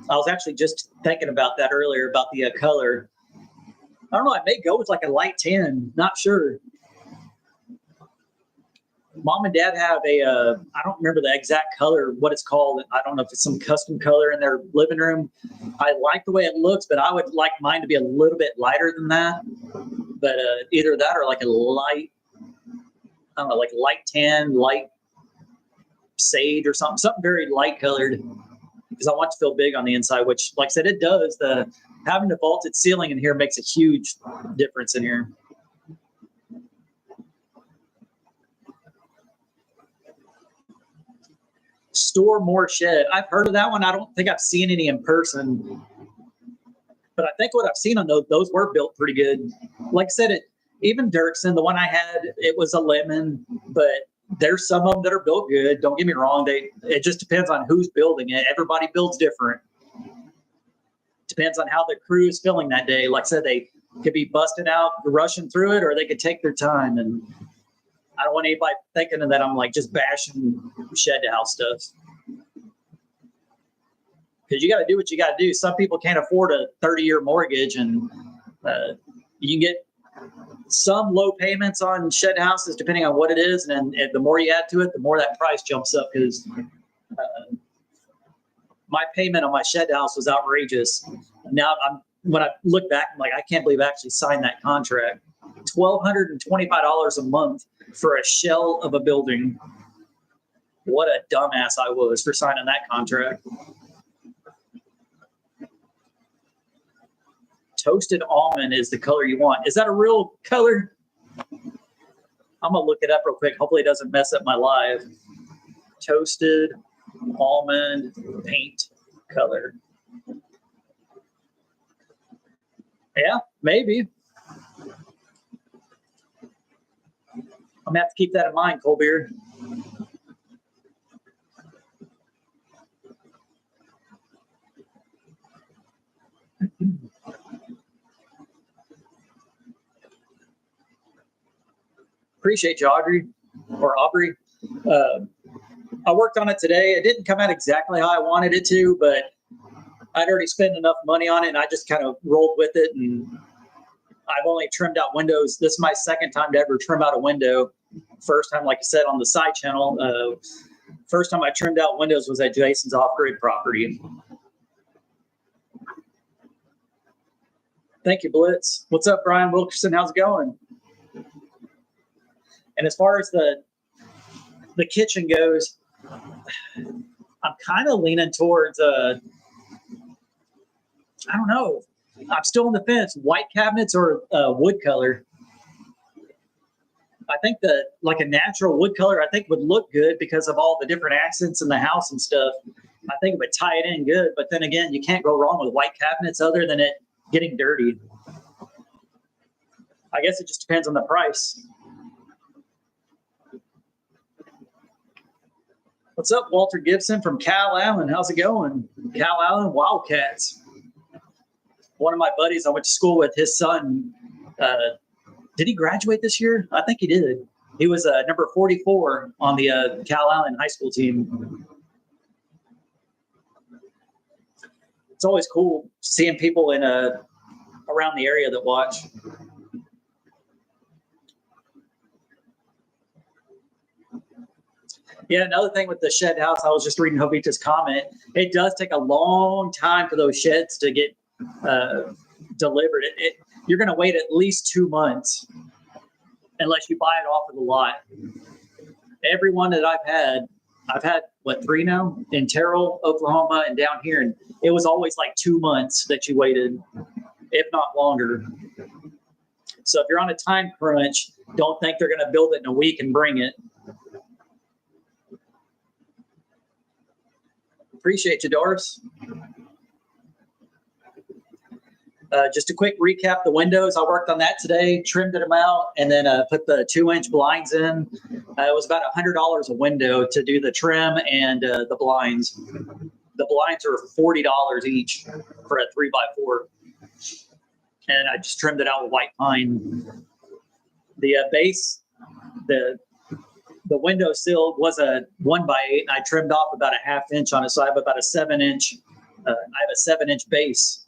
was actually just thinking about that earlier about the color. I don't know. I may go with like a light tan. Not sure. Mom and Dad have I don't remember the exact color, what it's called. I don't know if it's some custom color in their living room. I like the way it looks, but I would like mine to be a little bit lighter than that. But either that or like a light, I don't know, like light tan, light sage or something very light colored, because I want to feel big on the inside, which, like I said, it does. Having the vaulted ceiling in here makes a huge difference in here. Store more shed. I've heard of that one. I don't think I've seen any in person, but I think what I've seen on those were built pretty good. Like I said, even Dirksen, the one I had, it was a lemon, but there's some of them that are built good. Don't get me wrong. It just depends on who's building it. Everybody builds different. Depends on how the crew is feeling that day. Like I said, they could be busting out, rushing through it, or they could take their time. And I don't want anybody thinking that I'm like just bashing shed house stuff. Because you got to do what you got to do. Some people can't afford a 30-year mortgage, and you can get some low payments on shed houses depending on what it is. And the more you add to it, the more that price jumps up, because my payment on my shed house was outrageous. Now, when I look back, I'm like, I can't believe I actually signed that contract. $1,225 a month for a shell of a building. What a dumbass I was for signing that contract. Toasted almond is the color you want. Is that a real color? I'm going to look it up real quick. Hopefully it doesn't mess up my live. Toasted almond paint color. Yeah, maybe. I'm going to have to keep that in mind, Colbert. Appreciate you, Audrey. I worked on it today. It didn't come out exactly how I wanted it to, but I'd already spent enough money on it, and I just kind of rolled with it. And I've only trimmed out windows. This is my second time to ever trim out a window. First time, like I said, on the side channel. First time I trimmed out windows was at Jason's off-grid property. Thank you, Blitz. What's up, Brian Wilkerson? How's it going? And as far as the kitchen goes, I'm kind of leaning towards, I don't know. I'm still on the fence. White cabinets or wood color. I think that like a natural wood color, I think would look good because of all the different accents in the house and stuff. I think it would tie it in good, but then again, you can't go wrong with white cabinets other than it getting dirty. I guess it just depends on the price. What's up, Walter Gibson from Cal Allen? How's it going? Cal Allen Wildcats. One of my buddies I went to school with, his son, did he graduate this year? I think he did. He was number 44 on the Cal Allen high school team. It's always cool seeing people in around the area that watch. Yeah, another thing with the shed house, I was just reading Jovita's comment. It does take a long time for those sheds to get delivered. You're going to wait at least 2 months unless you buy it off of the lot. Every one that I've had what, 3 now in Terrell, Oklahoma, and down here, and it was always like 2 months that you waited, if not longer. So if you're on a time crunch, don't think they're going to build it in a week and bring it. Appreciate you, Doris. Just a quick recap, the windows, I worked on that today, trimmed them out, and then put the 2-inch blinds in. It was about $100 a window to do the trim and the blinds. The blinds are $40 each for a 3x4. And I just trimmed it out with white pine. The base, the windowsill was a 1x8, and I trimmed off about a 1/2 inch on it, so I have about a 7-inch. I have a 7-inch base.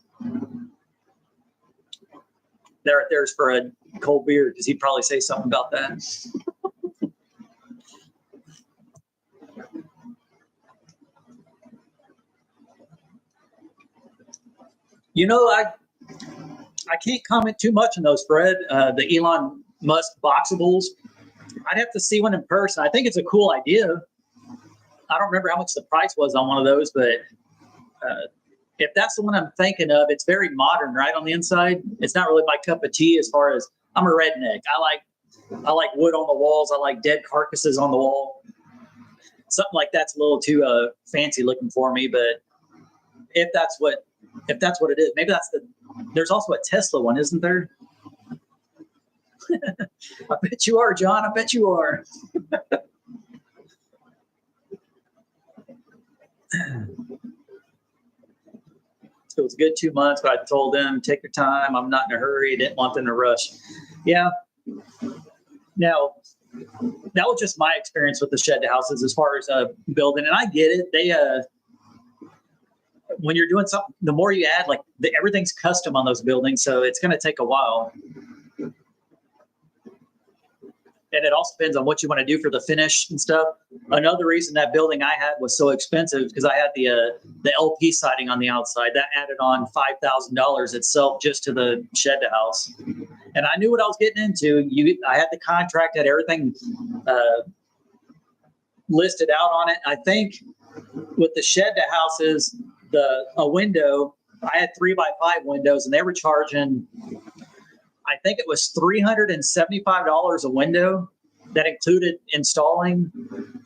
There's for a cold beer, because he'd probably say something about that. You know, I can't comment too much on those, Fred. The Elon Musk boxables. I'd have to see one in person. I think it's a cool idea. I don't remember how much the price was on one of those, but if that's the one I'm thinking of, it's very modern, right, on the inside. It's not really my cup of tea as far as I'm a redneck. I like wood on the walls. I like dead carcasses on the wall. Something like that's a little too fancy looking for me, but if that's what it is, maybe there's also a Tesla one, isn't there? I bet you are, John. I bet you are. It was a good 2 months, but I told them, take your time. I'm not in a hurry. I didn't want them to rush. Yeah. Now, that was just my experience with the shed houses as far as building. And I get it. They, when you're doing something, the more you add, like everything's custom on those buildings. So it's going to take a while. And it also depends on what you want to do for the finish and stuff. Another reason that building I had was so expensive because I had the LP siding on the outside. That added on $5,000 itself just to the shed house. And I knew what I was getting into. I had the contract, had everything listed out on it. I think with the shed houses, a window, I had 3x5 windows, and they were charging, I think it was $375 a window. That included installing.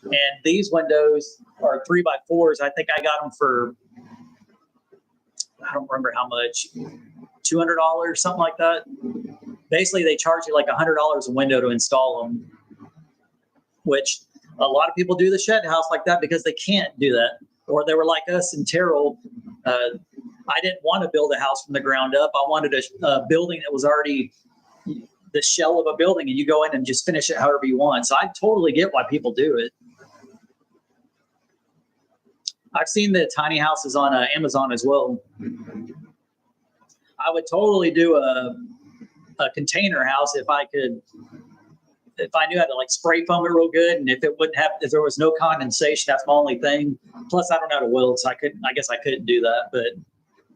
And these windows are 3x4s. I think I got them for, I don't remember how much, $200, something like that. Basically, they charge you like $100 a window to install them, which a lot of people do the shed house like that because they can't do that. Or they were like us in Terrell. I didn't want to build a house from the ground up. I wanted a building that was already the shell of a building, and you go in and just finish it however you want. So I totally get why people do it. I've seen the tiny houses on Amazon as well. I would totally do a container house if I knew how to like spray foam it real good, and if there was no condensation, that's my only thing. Plus, I don't know how to weld, so I guess I couldn't do that, but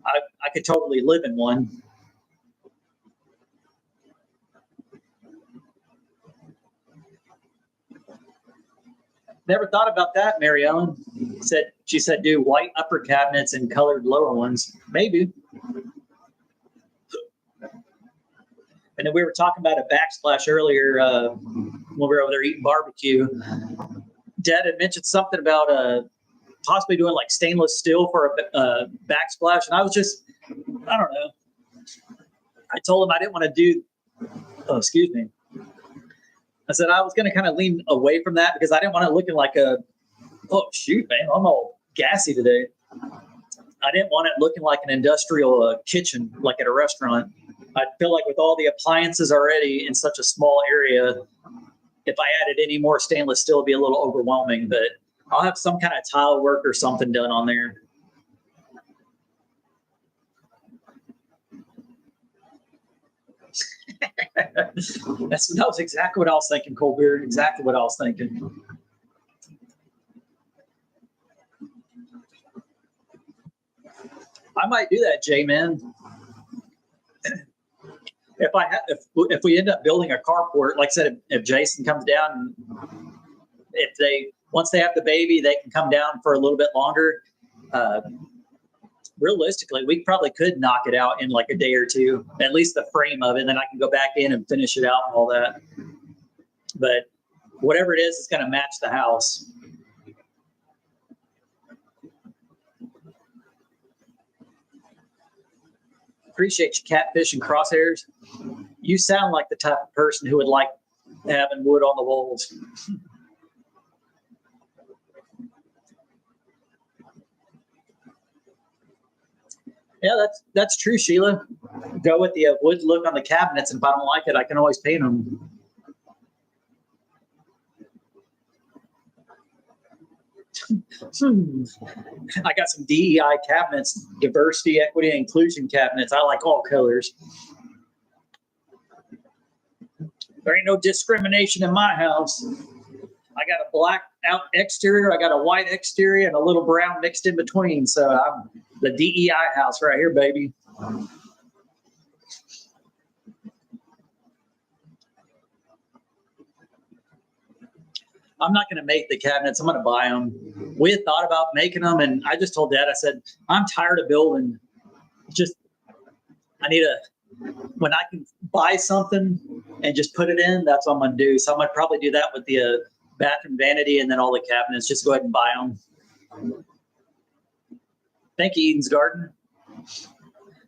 I could totally live in one. Never thought about that, Mary Ellen. She said do white upper cabinets and colored lower ones. Maybe. And then we were talking about a backsplash earlier. when we were over there eating barbecue. Dad had mentioned something about possibly doing like stainless steel for a backsplash, and I was just, I don't know. I told him I didn't want to do. Oh, excuse me. I said I was going to kind of lean away from that because I didn't want it looking like a. Oh shoot, man! I'm all gassy today. I didn't want it looking like an industrial kitchen, like at a restaurant. I feel like with all the appliances already in such a small area, if I added any more stainless steel, it'd be a little overwhelming. But I'll have some kind of tile work or something done on there. That was exactly what I was thinking, Colbert. Exactly what I was thinking. I might do that, Jay, man. If we end up building a carport, like I said, if Jason comes down, and once they have the baby, they can come down for a little bit longer. Realistically, we probably could knock it out in like a day or two, at least the frame of it, and then I can go back in and finish it out and all that. But whatever it is, it's going to match the house. Appreciate you, Catfish and Crosshairs. You sound like the type of person who would like having wood on the walls. Yeah, that's true, Sheila. Go with the wood look on the cabinets, and if I don't like it, I can always paint them. I got some DEI cabinets, diversity, equity, and inclusion cabinets. I like all colors. There ain't no discrimination in my house. I got a black out exterior, I got a white exterior, and a little brown mixed in between. So I'm the DEI house right here, baby. I'm not going to make the cabinets. I'm going to buy them. We had thought about making them, and I just told Dad, I said, I'm tired of building. When I can buy something and just put it in, that's what I'm going to do. So I'm going to probably do that with the bathroom vanity and then all the cabinets. Just go ahead and buy them. Thank you, Eden's Garden.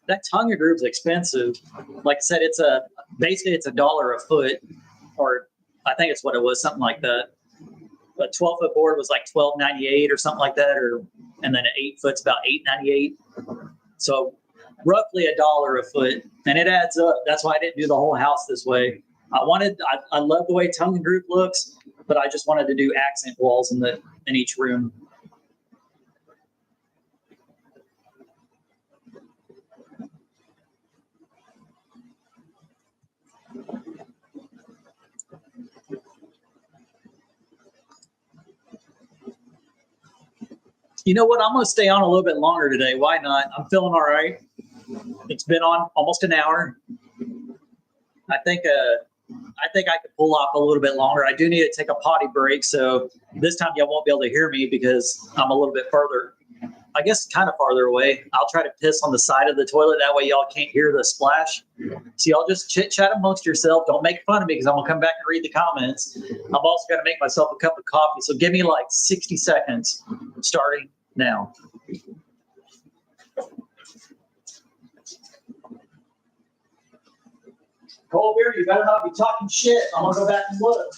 That tongue and groove is expensive. Like I said, basically it's $1 a foot, or I think it's what it was, something like that. A 12-foot board was like $12.98 or something like that, and then an 8-foot's about $8.98. So roughly $1 a foot, and it adds up. That's why I didn't do the whole house this way. I love the way tongue and groove looks, but I just wanted to do accent walls in each room. You know what? I'm going to stay on a little bit longer today. Why not? I'm feeling all right. It's been on almost an hour. I think I could pull off a little bit longer. I do need to take a potty break, so this time y'all won't be able to hear me because I'm a little bit further. I guess kind of farther away. I'll try to piss on the side of the toilet. That way y'all can't hear the splash. So y'all just chit-chat amongst yourself. Don't make fun of me because I'm going to come back and read the comments. I'm also going to make myself a cup of coffee. So give me like 60 seconds starting now. Colbert, you better not be talking shit. I'm going to go back and look.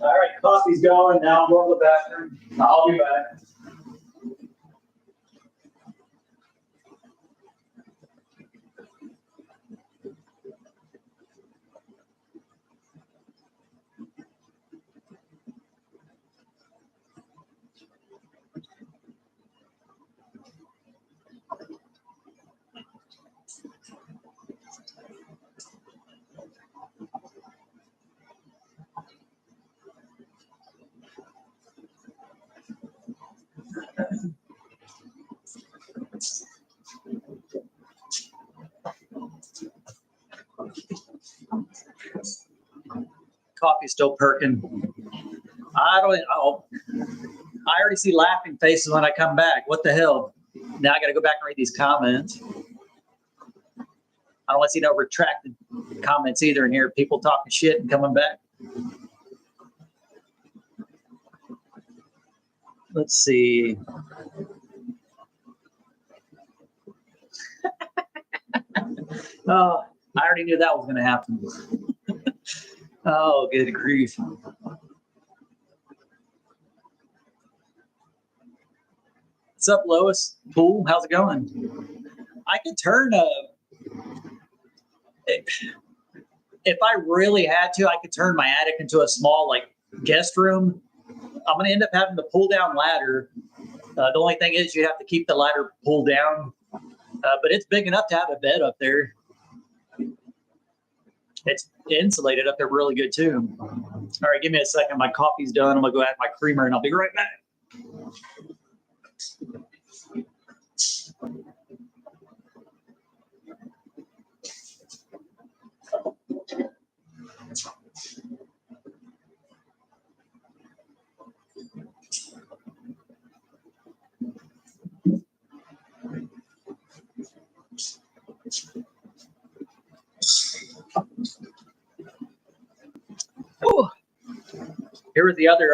All right, coffee's going. Now I'm going to the bathroom. I'll be back. coffee's still perking. I already see laughing faces when I come back. What the hell? Now I got to go back and read these comments. I don't want to see no retracted comments either in here. People talking shit and coming back. Let's see. Oh, I already knew that was going to happen. Oh, good grief. What's up, Lois? Pool, how's it going? I could turn if I really had to, I could turn my attic into a small like guest room. I'm going to end up having to pull down ladder. The only thing is you have to keep the ladder pulled down, but it's big enough to have a bed up there. It's insulated up there really good too. All right, give me a second. My coffee's done. I'm going to go add my creamer and I'll be right back. Ooh. Here was the other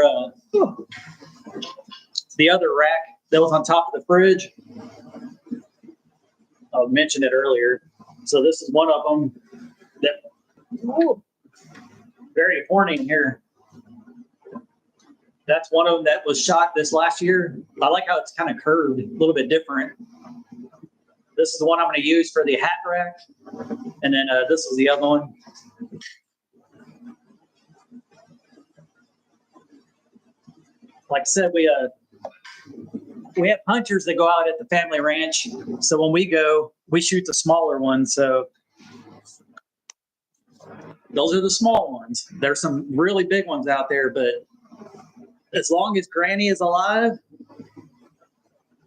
rack that was on top of the fridge. I mentioned it earlier. So this is one of them that very horny in here. That's one of them that was shot this last year. I like how it's kind of curved, a little bit different. This is the one I'm going to use for the hat rack. And then this is the other one. Like I said, we have hunters that go out at the family ranch. So when we go, we shoot the smaller ones. So those are the small ones. There's some really big ones out there, but as long as Granny is alive,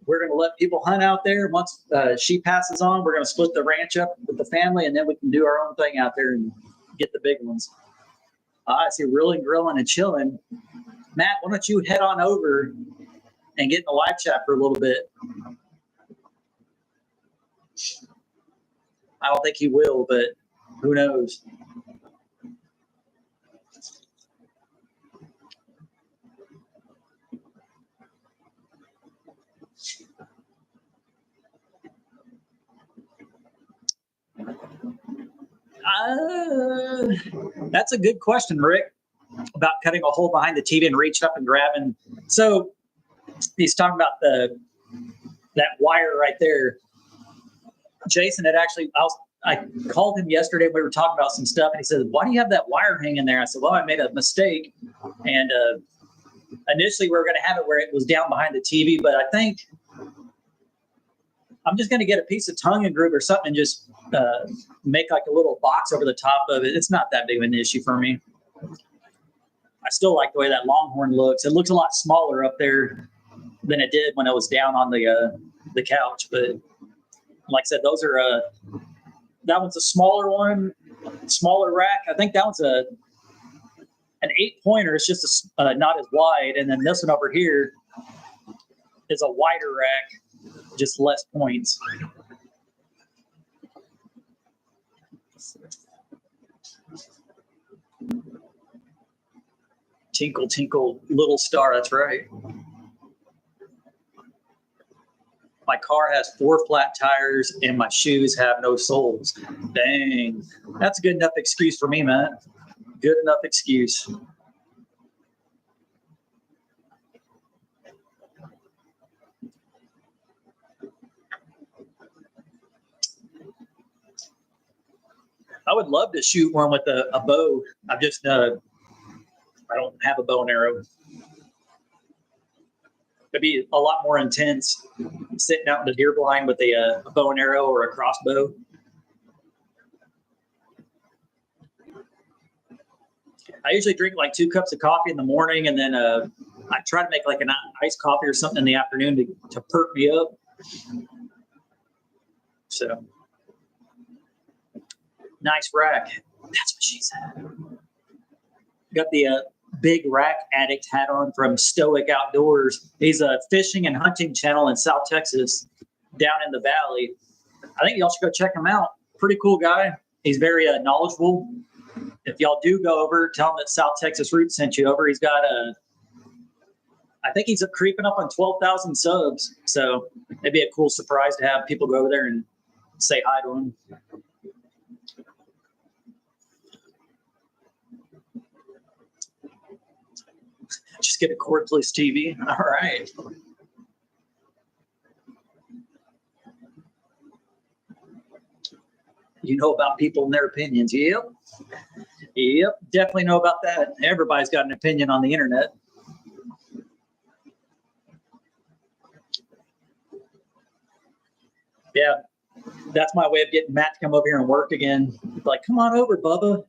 we're going to let people hunt out there. Once she passes on, we're going to split the ranch up with the family, and then we can do our own thing out there and get the big ones. I see Reeling, Grilling, and Chilling. Matt, why don't you head on over and get in the live chat for a little bit? I don't think he will, but who knows? That's a good question, Rick, about cutting a hole behind the TV and reaching up and grabbing. So he's talking about that wire right there. Jason had actually, I called him yesterday. We were talking about some stuff, and he said, "Why do you have that wire hanging there?" I said, "Well, I made a mistake, and initially we were going to have it where it was down behind the TV, but I think I'm just going to get a piece of tongue and groove or something and just make like a little box over the top of it. It's not that big of an issue for me. I still like the way that Longhorn looks. It looks a lot smaller up there than it did when I was down on the couch. But like I said, those are that one's a smaller one, smaller rack. I think that one's an 8-pointer. It's just not as wide. And then this one over here is a wider rack, just less points. Tinkle, tinkle, little star. That's right. My car has 4 flat tires and my shoes have no soles. Dang. That's a good enough excuse for me, man. Good enough excuse. I would love to shoot one with a bow. I don't have a bow and arrow. It'd be a lot more intense sitting out in the deer blind with a bow and arrow or a crossbow. I usually drink like 2 cups of coffee in the morning, and then I try to make like an iced coffee or something in the afternoon to perk me up. So, nice rack. That's what she said. Got the big rack addict hat on from Stoic Outdoors. He's a fishing and hunting channel in South Texas, down in the valley. I think y'all should go check him out. Pretty cool guy. He's very knowledgeable. If y'all do go over, tell him that South Texas Roots sent you over. He's got I think he's creeping up on 12,000 subs. So it'd be a cool surprise to have people go over there and say hi to him. Just get a cordless TV. All right. You know about people and their opinions. Yep. Yep. Definitely know about that. Everybody's got an opinion on the internet. Yeah. That's my way of getting Matt to come over here and work again. Like, come on over, Bubba.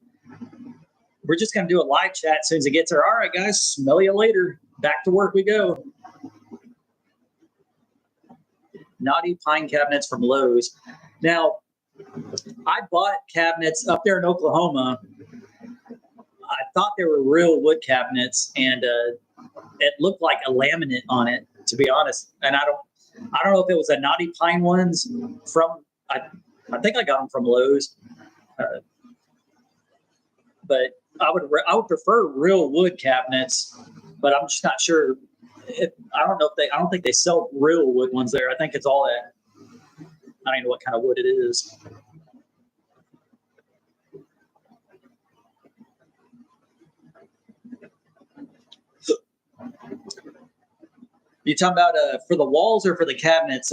We're just going to do a live chat as soon as he gets there. All right, guys. Smell you later. Back to work we go. Naughty pine cabinets from Lowe's. Now, I bought cabinets up there in Oklahoma. I thought they were real wood cabinets, and it looked like a laminate on it, to be honest. And I don't know if it was a Naughty Pine ones from. I think I got them from Lowe's, but I would prefer real wood cabinets. But I'm just not sure. I don't think they sell real wood ones there. I think it's all that. I don't even know what kind of wood it is. You talking about for the walls or for the cabinets?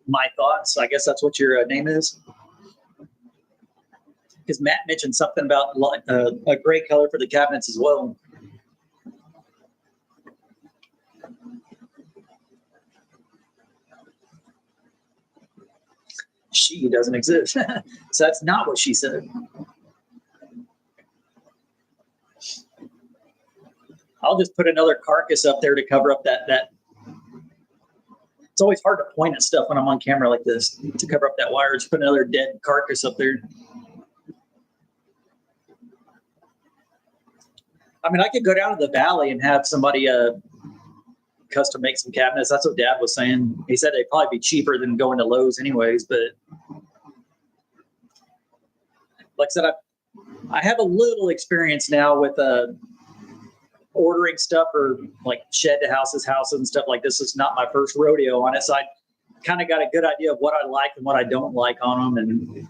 My thoughts. I guess that's what your name is. Because Matt mentioned something about a gray color for the cabinets as well. She doesn't exist. So that's not what she said. I'll just put another carcass up there to cover up that. It's always hard to point at stuff when I'm on camera like this to cover up that wire. Just put another dead carcass up there. I mean, I could go down to the valley and have somebody custom make some cabinets. That's what Dad was saying. He said they'd probably be cheaper than going to Lowe's anyways. But like I said, I have a little experience now with ordering stuff or like shed to houses and stuff like this. Is not my first rodeo on it. So I kind of got a good idea of what I like and what I don't like on them. And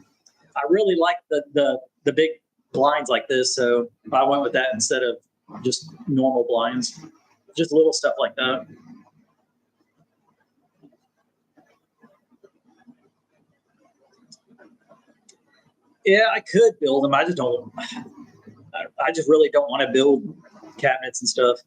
I really like the big blinds like this. So I went with that instead of just normal blinds, just little stuff like that. Yeah, I could build them. I just really don't want to build cabinets and stuff.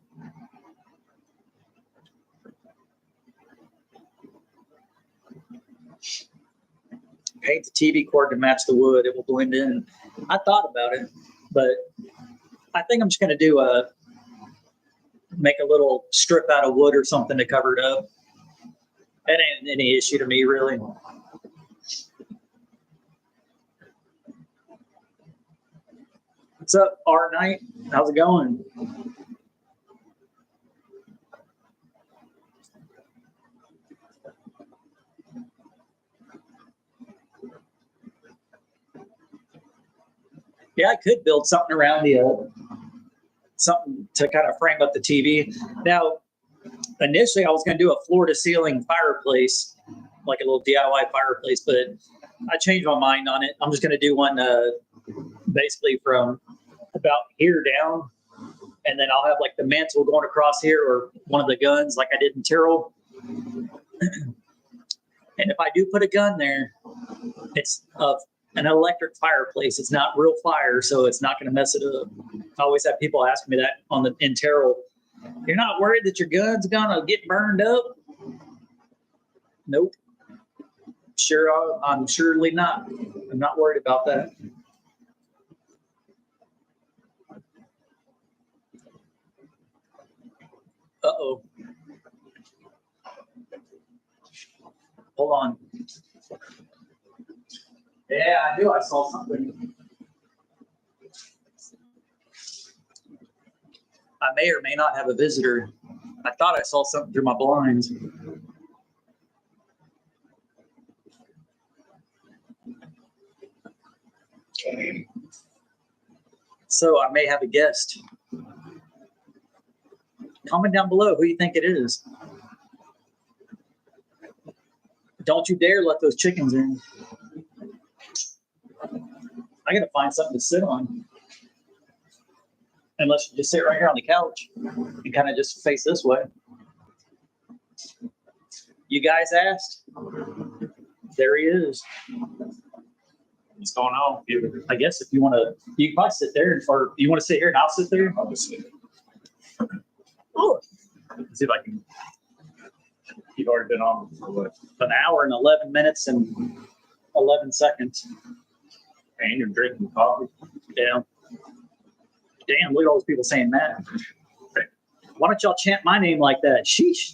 Paint the TV cord to match the wood. It will blend in. I thought about it, but I think I'm just going to make a little strip out of wood or something to cover it up. That ain't any issue to me, really. What's up, Art Knight? How's it going? Yeah, I could build something around something to kind of frame up the TV. Now, initially, I was going to do a floor-to-ceiling fireplace, like a little DIY fireplace, but I changed my mind on it. I'm just going to do one basically from about here down, and then I'll have like the mantle going across here or one of the guns like I did in Terrell. And if I do put a gun there, it's an electric fireplace. It's not real fire, so it's not going to mess it up. I always have people asking me that in Terrell. You're not worried that your gun's going to get burned up? Nope. I'm surely not. I'm not worried about that. Uh-oh. Hold on. Yeah, I knew I saw something. I may or may not have a visitor. I thought I saw something through my blinds. So I may have a guest. Comment down below who you think it is. Don't you dare let those chickens in. I gotta find something to sit on. Unless you just sit right here on the couch and kind of just face this way. You guys asked. There he is. What's going on? I guess if you want to, you can probably sit there, or you want to sit here and I'll sit there. I'll just sit. Oh, Let's see if I can. You've already been on for what? an hour and 11 minutes and 11 seconds. And you're drinking coffee. Yeah. Damn, look at all those people saying that. Why don't y'all chant my name like that? Sheesh.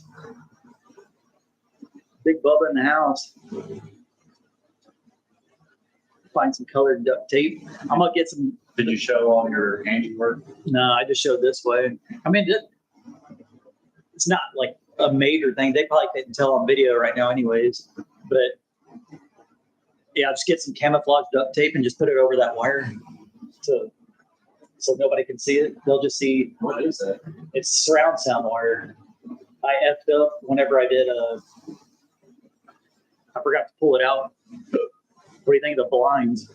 Big Bubba in the house. Find some colored duct tape. I'm gonna get some. Did you show all your handiwork? No, I just showed this way. I mean, it's not like a major thing. They probably couldn't tell on video right now, anyways. But yeah, I'll just get some camouflage duct tape and just put it over that wire, so nobody can see it. They'll just see. What is that? It's surround sound wire. I effed up whenever I did I forgot to pull it out. What do you think of the blinds?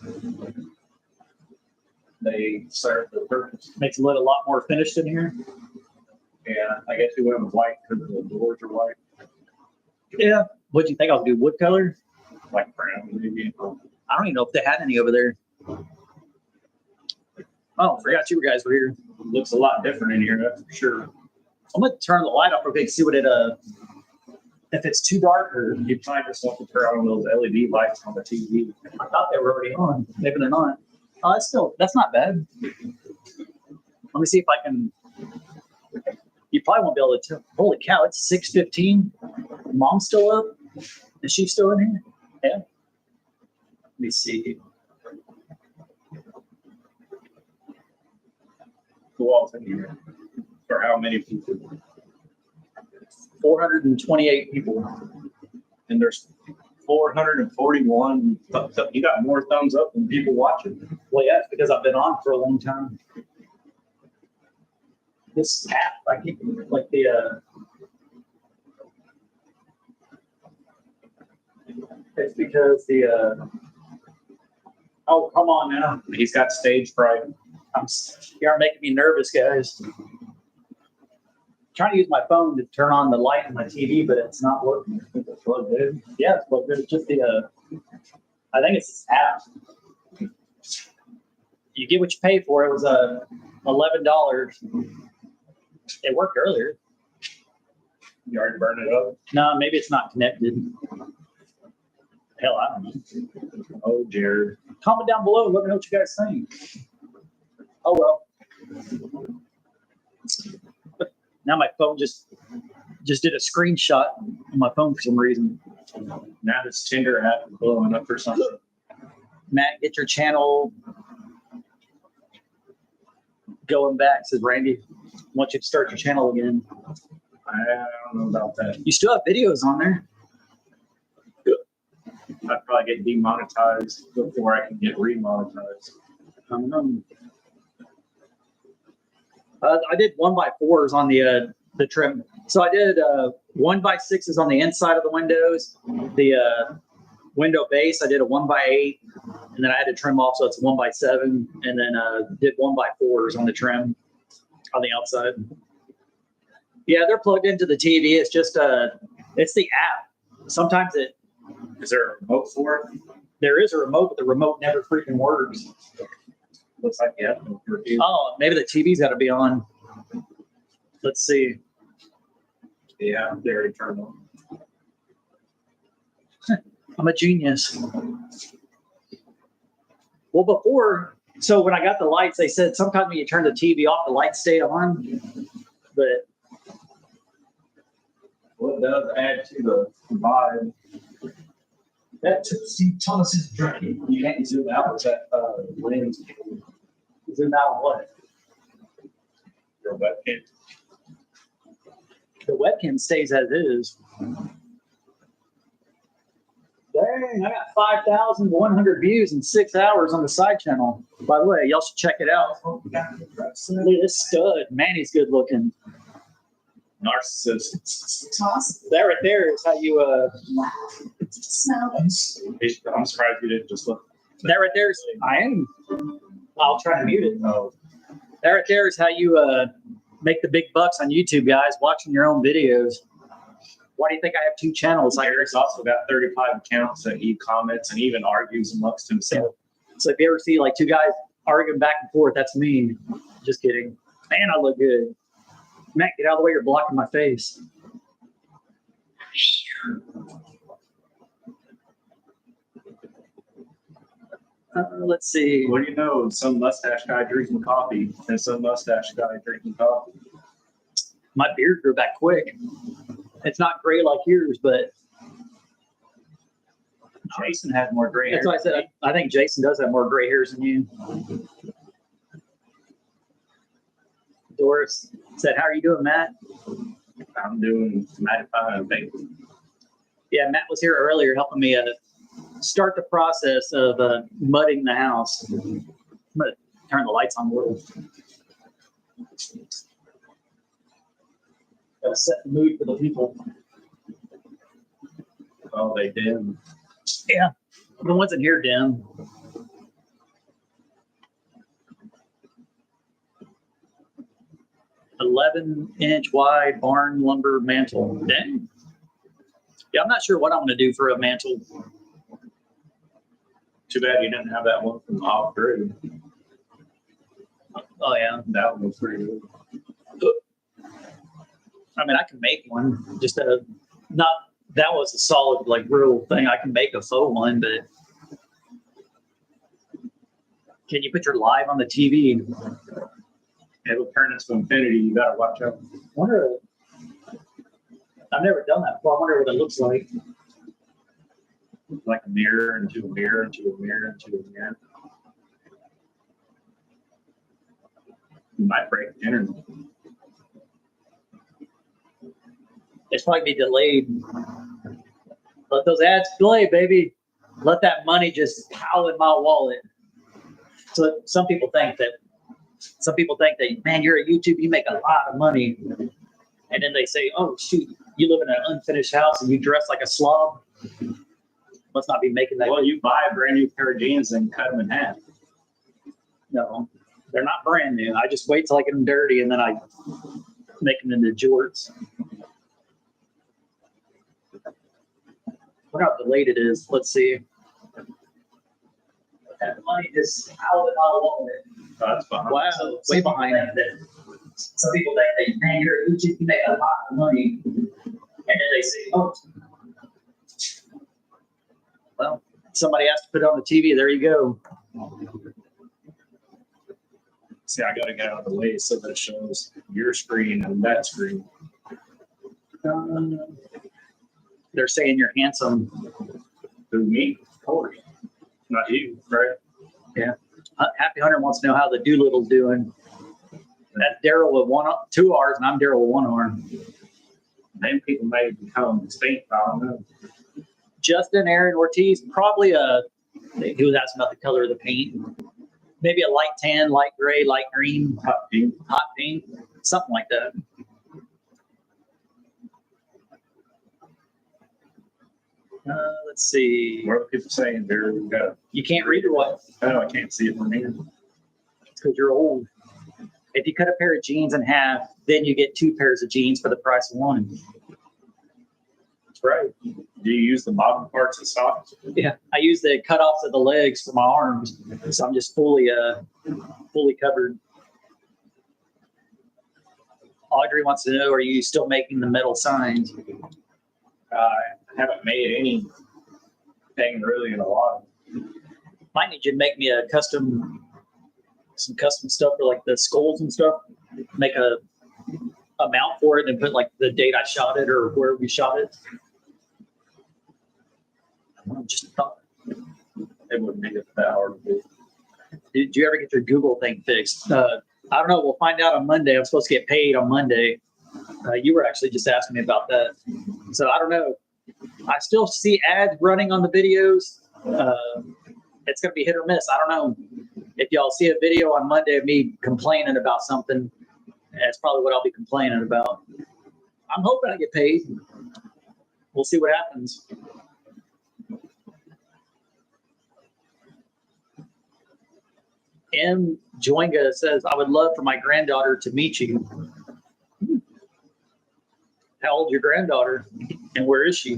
They serve the purpose. Makes it look a lot more finished in here. Yeah, I guess you went with white because the doors are white. Yeah. What'd you think I'll do? Wood color? Like brown, maybe. I don't even know if they had any over there. Oh, forgot you guys were here. Looks a lot different in here, that's for sure. I'm gonna turn the light off real quick, see what it if it's too dark or You probably just want to turn on those LED lights on the TV. I thought they were already on. Maybe they're not. Oh, that's not bad. Let me see if I can. You probably won't be able to tell. Holy cow, it's 6:15. Mom's still up? Is she still in here? Yeah. Let me see. Who else in here? For how many people? 428 people. And there's 441 thumbs up. You got more thumbs up than people watching. Well, yeah, it's because I've been on for a long time. This app, I keep like it's because oh, come on now. He's got stage fright. You're making me nervous, guys. Trying to use my phone to turn on the light on my TV, but it's not working. It's plugged in. Yeah, it's plugged in. It's just I think it's this app. You get what you pay for. It was $11. It worked earlier. You already burned it up? No, maybe it's not connected. Hell, I don't know. Oh, Jared. Comment down below and let me know what you guys think. Oh, well. Now my phone just did a screenshot on my phone for some reason. Now this Tinder app is blowing up or something. Matt, get your channel going back, says Randy. I want you to start your channel again. I don't know about that. You still have videos on there. I'd probably get demonetized before I can get remonetized. I don't know. I did 1x4s on the trim. So I did 1x6s on the inside of the windows. The window base, I did a 1x8, and then I had to trim off, so it's 1x7, and then did 1x4s on the trim on the outside. Yeah, they're plugged into the TV. It's just it's the app. Sometimes Is there a remote for it? there is a remote, but the remote never freaking works. Looks like you have to review. Oh, maybe the TV's got to be on. Let's see. Yeah, they already turned on. I'm a genius. Well, before, so when I got the lights, they said sometimes when you turn the TV off, the lights stay on. But What does add to the vibe? That Steve Thomas is drinking. You can't zoom out with that lens. zoom out on what? Your webcam. The webcam stays as is. Dang, I got 5,100 views in 6 hours on the side channel. By the way, y'all should check it out. Look at this stud. Man, he's good looking. Narcissist. It's awesome. That right there is how you, Wow. Smell it. I'm surprised you didn't just look. that right there is, I am. I'll try to mute it. Oh, That right there is how you make the big bucks on YouTube, guys, watching your own videos. Why do you think I have 2 channels? Like, Eric's also got 35 accounts that he comments and even argues amongst himself. so if you ever see like 2 guys arguing back and forth, that's me. Just kidding. Man, I look good. Matt, get out of the way. You're blocking my face. Let's see. What do you know? Some mustache guy drinking coffee and some mustache guy drinking coffee. My beard grew back quick. It's not gray like yours, but Jason has more gray hair. that's why I said I think Jason does have more gray hairs than you. Doris said, "How are you doing, Matt?" I'm doing 95 baby. Yeah, Matt was here earlier helping me start the process of mudding the house. I'm gonna turn the lights on a little. Gotta set the mood for the people. Oh, they did. Yeah, the ones in here dim. "11-inch wide barn lumber mantle." Dang. Yeah, I'm not sure what I'm gonna do for a mantle. Too bad you didn't have that one from off grid. Oh yeah. That one was pretty good. I mean, I can make one. Just not that was a solid like real thing. I can make a faux one, but can you put your live on the TV? It'll turn into infinity. You gotta watch out. Wonder. I've never done that before. I wonder what it looks like. Like a mirror into a mirror into a mirror into a mirror. You might break the internet. It's probably be delayed. Let those ads play, baby. Let that money just pile in my wallet. So some people think that, man, you're a YouTube, you make a lot of money. And then they say, oh, shoot, you live in an unfinished house and you dress like a slob. Must not be making that. Well, you buy a brand new pair of jeans and cut them in half. No, they're not brand new. I just wait till I get them dirty and then I make them into jorts. Look how delayed it is. Let's see. That money is out of my wallet. That's behind. Wow, way behind it. Some people think man, you're a YouTube, you make a lot of money. And then they say, oh, well, somebody has to put it on the TV. There you go. See, I gotta get out of the way so that it shows your screen and that screen. They're saying you're handsome. Who, me? Of course. Not you, right? Happy Hunter wants to know how the Doolittle's doing. That's Daryl with 2 R's, and I'm Daryl with 1 R. Then people may become extinct. I don't know. Justin Aaron Ortiz, probably he was asking about the color of the paint. Maybe a light tan, light gray, light green, Hot pink. hot pink, something like that. Let's see. What are people saying? There we go. You can't read or what? Oh, I can't see it from here. It's because you're old. If you cut a pair of jeans in half, then you get 2 pairs of jeans for the price of 1. That's right. Do you use the bottom parts of socks? Yeah, I use the cutoffs of the legs for my arms, so I'm just fully covered. Audrey wants to know: are you still making the metal signs? I haven't made anything really in a while. Might need you to make me some custom stuff for like the skulls and stuff. Make a mount for it and put like the date I shot it or where we shot it. Just a thought. It wouldn't be that hard to do. Did you ever get your Google thing fixed? I don't know. We'll find out on Monday. I'm supposed to get paid on Monday. You were actually just asking me about that. So I don't know. I still see ads running on the videos. It's going to be hit or miss. I don't know. If y'all see a video on Monday of me complaining about something, that's probably what I'll be complaining about. I'm hoping I get paid. We'll see what happens. M. Joinga says, I would love for my granddaughter to meet you. How old's your granddaughter? And where is she?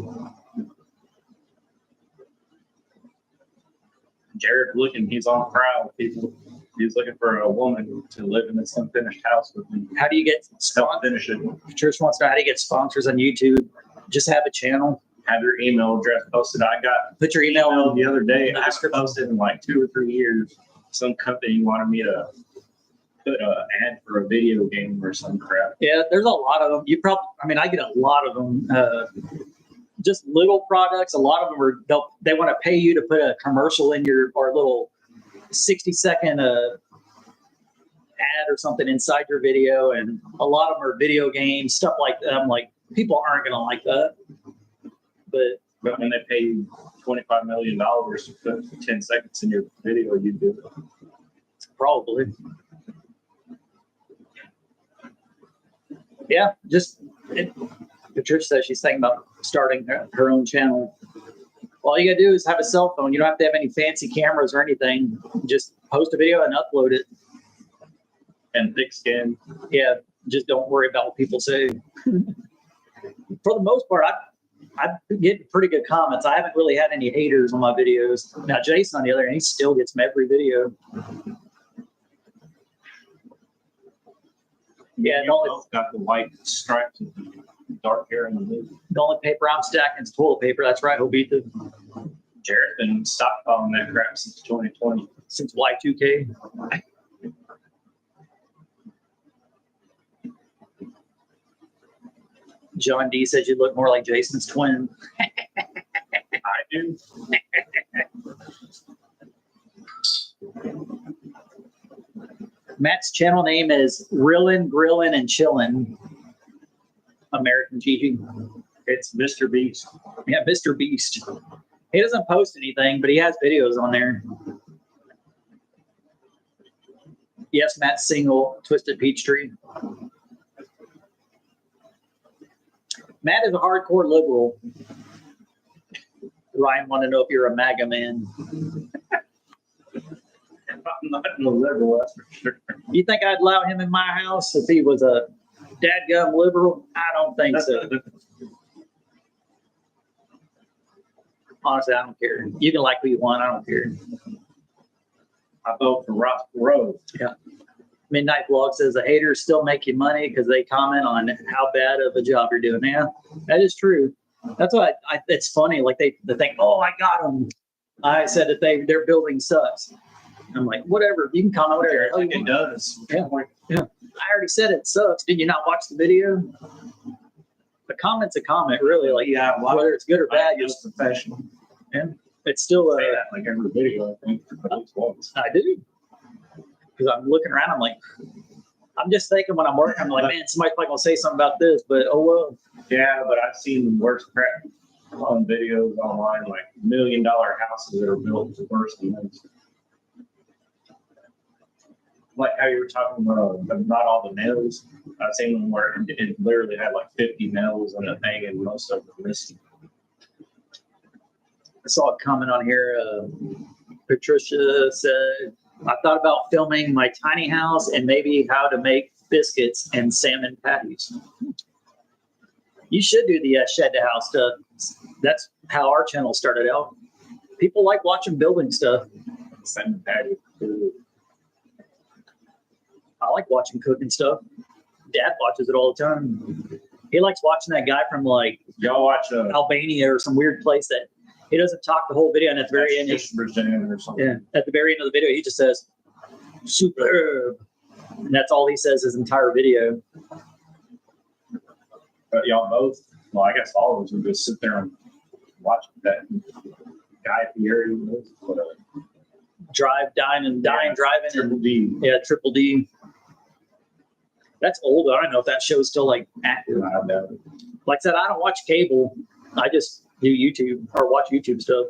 Jared he's on the prowl. He's looking for a woman to live in this unfinished house with me. How do you get Self finish it. Patricia wants to know how do you get sponsors on YouTube? Just have a channel. Have your email address posted. I got Put your email the other day. I description. haven't posted in like 2 or 3 years. Some company wanted me to put an ad for a video game or some crap. Yeah, there's a lot of them. I get a lot of them. Just little products. A lot of them they want to pay you to put a commercial in or a little 60-second ad or something inside your video, and a lot of them are video games, stuff like that. I'm like, people aren't gonna like that. But when they pay you $25 million to put 10 seconds in your video, you do it. Probably. Yeah, Patricia says she's thinking about starting her own channel. All you gotta do is have a cell phone. You don't have to have any fancy cameras or anything. Just post a video and upload it. And thick skin. Yeah, just don't worry about what people say. For the most part, I get pretty good comments. I haven't really had any haters on my videos. Now, Jason, on the other hand, he still gets them every video. Yeah, You both got the white stripes and dark hair in the middle. the only paper I'm stacking is toilet paper. That's right, Hobita. Jared's been stockpiling that crap since 2020. Since Y2K. John D says you look more like Jason's twin. I do. Matt's channel name is Rillin', Grillin', and Chillin'. American Gigi. It's Mr. Beast. Yeah, Mr. Beast. He doesn't post anything, but he has videos on there. Yes, Matt's single, Twisted Peachtree. Matt is a hardcore liberal. Ryan wanted to know if you're a MAGA man. I'm not a liberal, that's for sure. You think I'd allow him in my house if he was a dadgum liberal? I don't think so. Honestly, I don't care. You can like who you want. I don't care. I vote for Ross Perot. Yeah. Midnight Vlog says the haters still make you money because they comment on how bad of a job you're doing. Yeah, that is true. That's why it's funny. Like they think, oh, I got them. I said that their building sucks. I'm like, whatever. You can comment whatever. I think it does. Yeah. I already said it sucks. Did you not watch the video? The comment's a comment, really. Like, Yeah, whether it's good or bad, it's professional. it's still Say that like every video, I think. At least once. I do. Because I'm looking around, I'm just thinking when I'm working, I'm like, man, somebody's probably gonna say something about this, but oh well. Yeah, but I've seen worse crap on videos online, like $1 million houses that are built worse than this. Like how you were talking about not all the nails. I've seen one where it literally had like 50 nails in a thing, and most of them missing. I saw a comment on here. Patricia said, I thought about filming my tiny house and maybe how to make biscuits and salmon patties. You should do the shed to house stuff. That's how our channel started out. People like watching building stuff. Salmon patty. I like watching cooking stuff. Dad watches it all the time. He likes watching that guy from like Y'all watch Albania or some weird place that he doesn't talk the whole video, and at the very end, or something. yeah, at the very end of the video, he just says superb, and that's all he says his entire video. But y'all both, well, I guess all of us would just sit there and watch that guy at the area. Drive, dine, and dine, driving, Triple and D. yeah, Triple D. That's old. I don't know if that show's still like active. I doubt it. Like I said, I don't watch cable. I just do YouTube or watch YouTube stuff.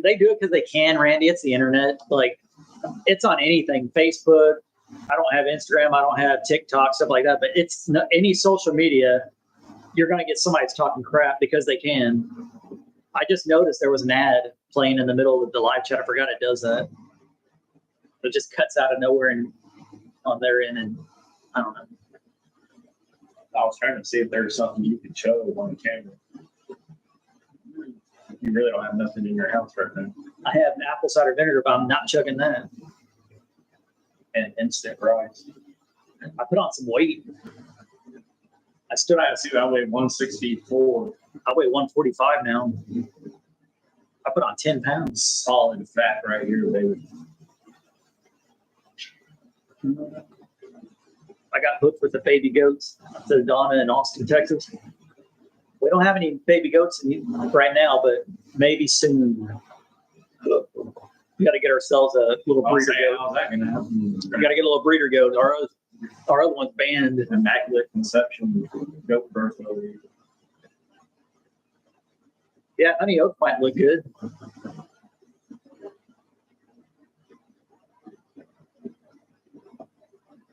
They do it because they can, Randy. It's the internet. Like, it's on anything. Facebook. I don't have Instagram. I don't have TikTok, stuff like that. But it's any social media, you're going to get somebody that's talking crap because they can. I just noticed there was an ad playing in the middle of the live chat. I forgot it does that. It just cuts out of nowhere and on their end, and I don't know. I was trying to see if there's something you could show on camera. You really don't have nothing in your house right now. I have apple cider vinegar, but I'm not chugging that. And instant rice. I put on some weight. I stood I out. see I weigh 164. I weigh 145 now. I put on 10 pounds. Solid fat right here, baby. I got hooked with the baby goats to Donna in Austin, Texas. We don't have any baby goats right now, but maybe soon. We got to get ourselves a little breeder goat. How's that going to happen? We got to get a little breeder goat. Our other one's banned. Immaculate conception, goat birth over here. Yeah, honey oak might look good.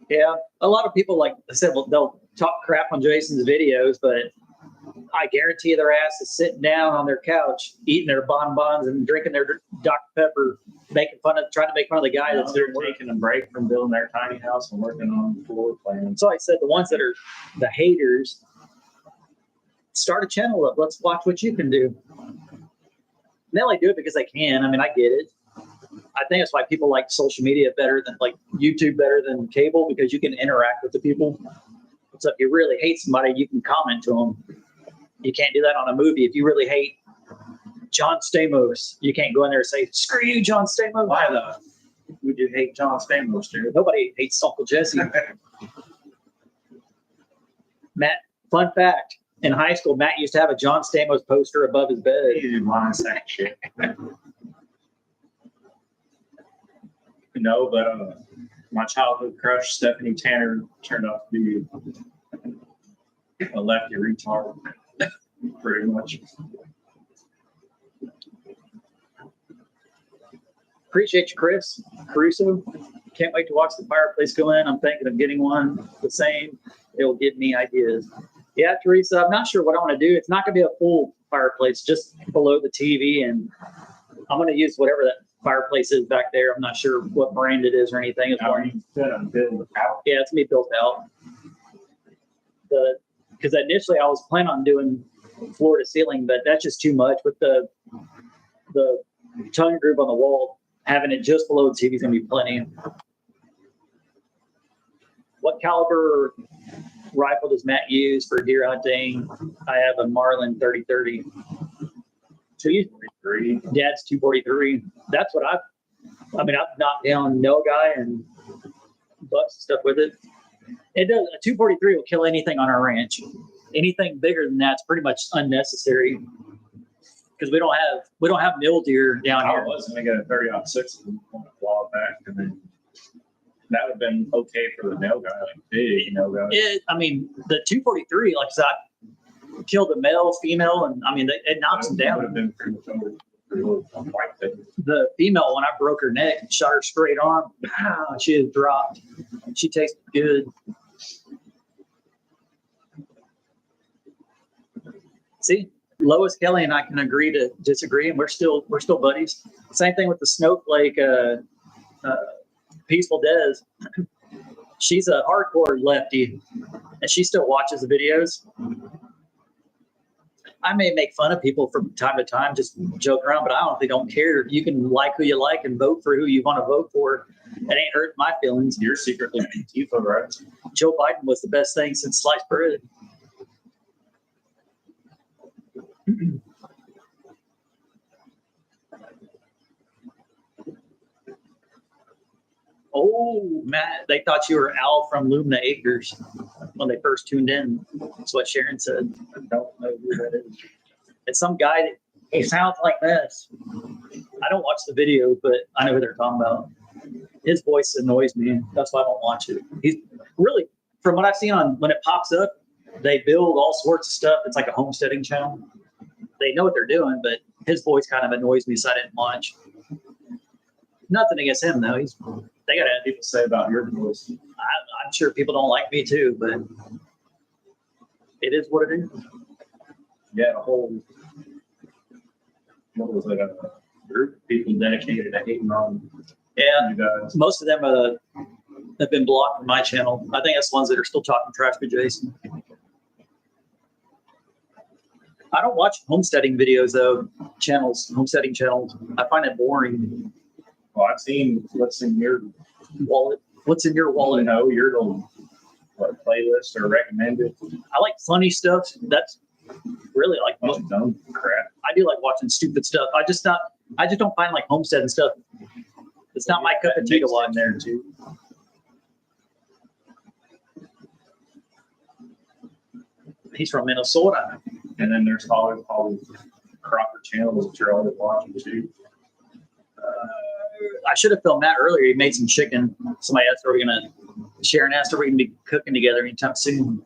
Yeah, a lot of people, like I said, well, they'll talk crap on Jason's videos, but I guarantee their ass is sitting down on their couch, eating their bonbons and drinking their Dr. Pepper, trying to make fun of the guy that's They're there. taking a break from building their tiny house and working on floor plans. So I said, the ones that are the haters, start a channel up. Let's watch what you can do. And they only do it because they can. I mean, I get it. I think that's why people like social media better than like YouTube better than cable, because you can interact with the people. So if you really hate somebody, you can comment to them. You can't do that on a movie. If you really hate John Stamos, you can't go in there and say, "Screw you, John Stamos." Why the? We do hate John Stamos, dude. Nobody hates Uncle Jesse. Matt, fun fact: in high school, Matt used to have a John Stamos poster above his bed. Easy line that shit. No, but my childhood crush, Stephanie Tanner, turned out to be a lefty retard, pretty much. Appreciate you, Chris Caruso. Can't wait to watch the fireplace go in. I'm thinking of getting one the same. It'll give me ideas. Yeah, Teresa, I'm not sure what I want to do. It's not going to be a full fireplace, just below the TV, and I'm going to use whatever that fireplace is back there. I'm not sure what brand it is or anything. It's more, Build out. yeah, it's gonna be built out. Because initially I was planning on doing floor to ceiling, but that's just too much with the tongue groove on the wall. Having it just below the TV is gonna be plenty. What caliber rifle does Matt use for deer hunting? I have a Marlin 30-30. 243. Dad's 243. That's what I've knocked down no guy and bucks and stuff with it. It does. A 243 will kill anything on our ranch. Anything bigger than that's pretty much unnecessary, because we don't have mule deer down I here. was going to get a 30-06 a while back, and then that would have been okay for the nail guy, like big nail guy. The 243, like I said, I killed a male, female, and it knocks them Would have down. been pretty quite big. The female, when I broke her neck and shot her straight on, she had dropped. She tasted good. See, Lois Kelly and I can agree to disagree, and we're still buddies. Same thing with the snowflake, Peaceful Des. She's a hardcore lefty, and she still watches the videos. I may make fun of people from time to time, just joke around, but I honestly don't care. You can like who you like and vote for who you want to vote for. It ain't hurting my feelings. You're secretly Antifa, right? Joe Biden was the best thing since sliced bread. Oh, Matt, they thought you were Al from Lumina Acres when they first tuned in. That's what Sharon said. I don't know who that is. It's some guy that he sounds like this. I don't watch the video, but I know who they're talking about. his voice annoys me. That's why I don't watch it. He's really, from what I've seen on when it pops up, they build all sorts of stuff. It's like a homesteading channel. They know what they're doing, but his voice kind of annoys me, so I didn't watch. Nothing against him though. They got People say about your voice. I'm sure people don't like me too, but it is what it is. Yeah, a whole, what was it, a group of people dedicated to hating on Yeah, you guys. most of them have been blocked from my channel. I think that's the ones that are still talking trash to Jason. I don't watch homesteading videos though, homesteading channels. I find it boring. Well, I've seen what's in your Wallet. What's in your wallet? your little playlist or recommended. I like funny stuff. That's really like Bunch of dumb crap. I do like watching stupid stuff. I just don't find like homesteading stuff. It's not my cup of tea to watch. There too. He's from Minnesota. And then there's all these Crocker channels that you're always watching too. I should have filmed Matt earlier. He made some chicken. Somebody asked, Sharon asked, are we going to be cooking together anytime soon?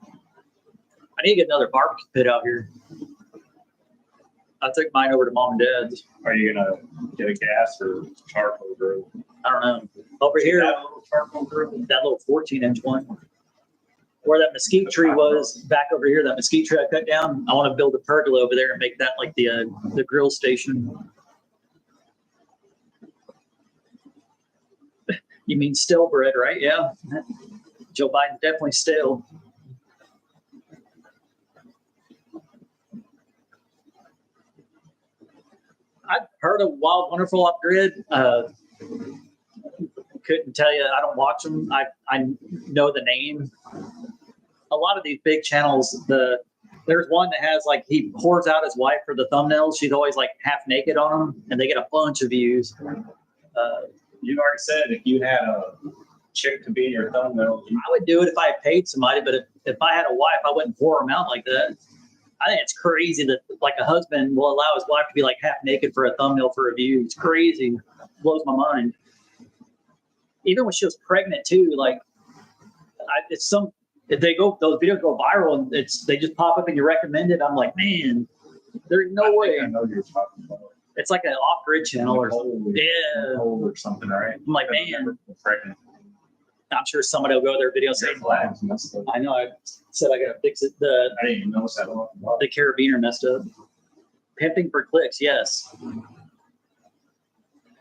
I need to get another barbecue pit out here. I took mine over to mom and dad's. Are you gonna get a gas or charcoal grill? I don't know. Over here, That little charcoal grill. that little 14-inch one. Where that mesquite tree was, back over here, that mesquite tree I cut down, I want to build a pergola over there and make that like the grill station. You mean stale bread, right? Yeah. Joe Biden's definitely stale. I've heard of Wild Wonderful Off Grid. Couldn't tell you. I don't watch them. I know the name. A lot of these big channels, there's one that has like he pours out his wife for the thumbnails. She's always like half naked on them, and they get a bunch of views. You already said if you had a chick to be your thumbnail, I would do it if I paid somebody, but if I had a wife, I wouldn't pour them out like that. I think it's crazy that like a husband will allow his wife to be like half naked for a thumbnail for a view. It's crazy. It blows my mind. Even when she was pregnant too, like if those videos go viral and they just pop up and you recommend it, I'm like, man, there's no way. I know you're talking about. It's like an off-grid channel or Yeah, or something, right? I'm like, man, pregnant. I'm sure somebody will go to their video and say, Flags messed up. I know, I said I gotta fix it. I didn't even notice that one. The carabiner messed up. Pimping for clicks, yes.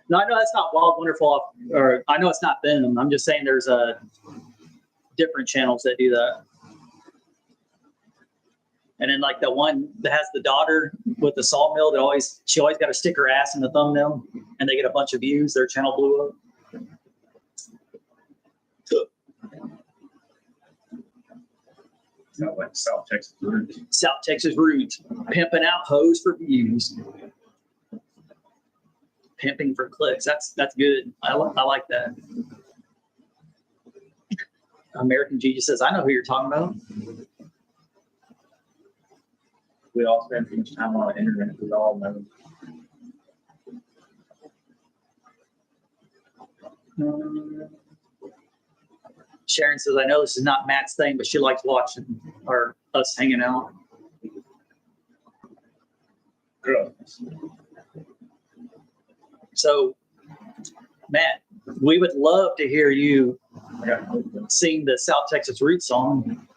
No, I know that's not Wild Wonderful, or I know it's not them. I'm just saying there's different channels that do that. And then like the one that has the daughter with the sawmill that she always got to stick her ass in the thumbnail, and they get a bunch of views. Their channel blew up. Got like South Texas roots. South Texas roots, pimping out hoes for views, pimping for clicks. That's good. I like that. American G just says, I know who you're talking about. We all spend too much time on the internet. We all know. Sharon says, I know this is not Matt's thing, but she likes watching us hanging out. Girls. So, Matt, we would love to hear you sing the South Texas Roots song.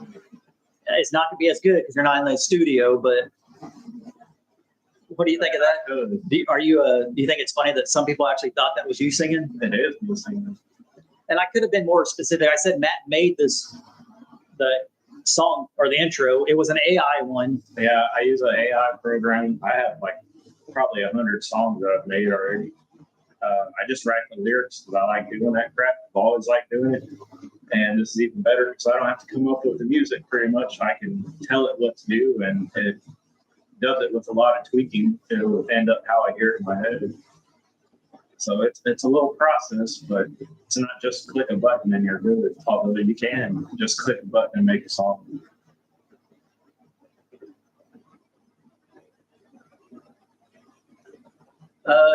It's not going to be as good because you're not in the studio, but what do you think of that? Do you think it's funny that some people actually thought that was you singing? It is me singing. And I could have been more specific. I said Matt made the song or the intro. It was an AI one. Yeah, I use an AI program. I have like probably 100 songs that I've made already. I just write the lyrics because I like doing that crap. I've always liked doing it. And this is even better because I don't have to come up with the music pretty much. I can tell it what to do, and it does it with a lot of tweaking to end up how I hear it in my head. So it's a little process, but it's not just click a button and you're good. Although you can just click a button and make a song.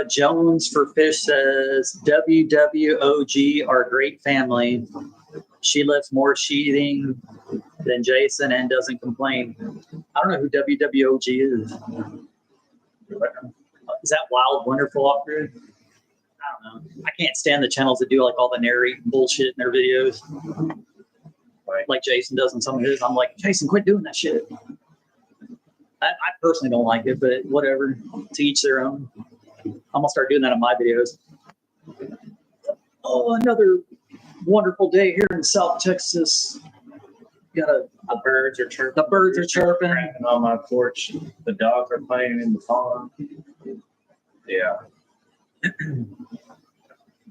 Jones for Fish says WWOG are a great family. She lifts more sheathing than Jason and doesn't complain. I don't know who WWOG is. Is that Wild Wonderful Off-Grid? I don't know. I can't stand the channels that do like all the narrate bullshit in their videos. Like Jason does in some of his. I'm like, Jason, quit doing that shit. I personally don't like it, but whatever. To each their own. I'm gonna start doing that on my videos. Oh, another wonderful day here in South Texas. The birds are chirping. The birds are chirping on my porch. The dogs are playing in the farm. Yeah.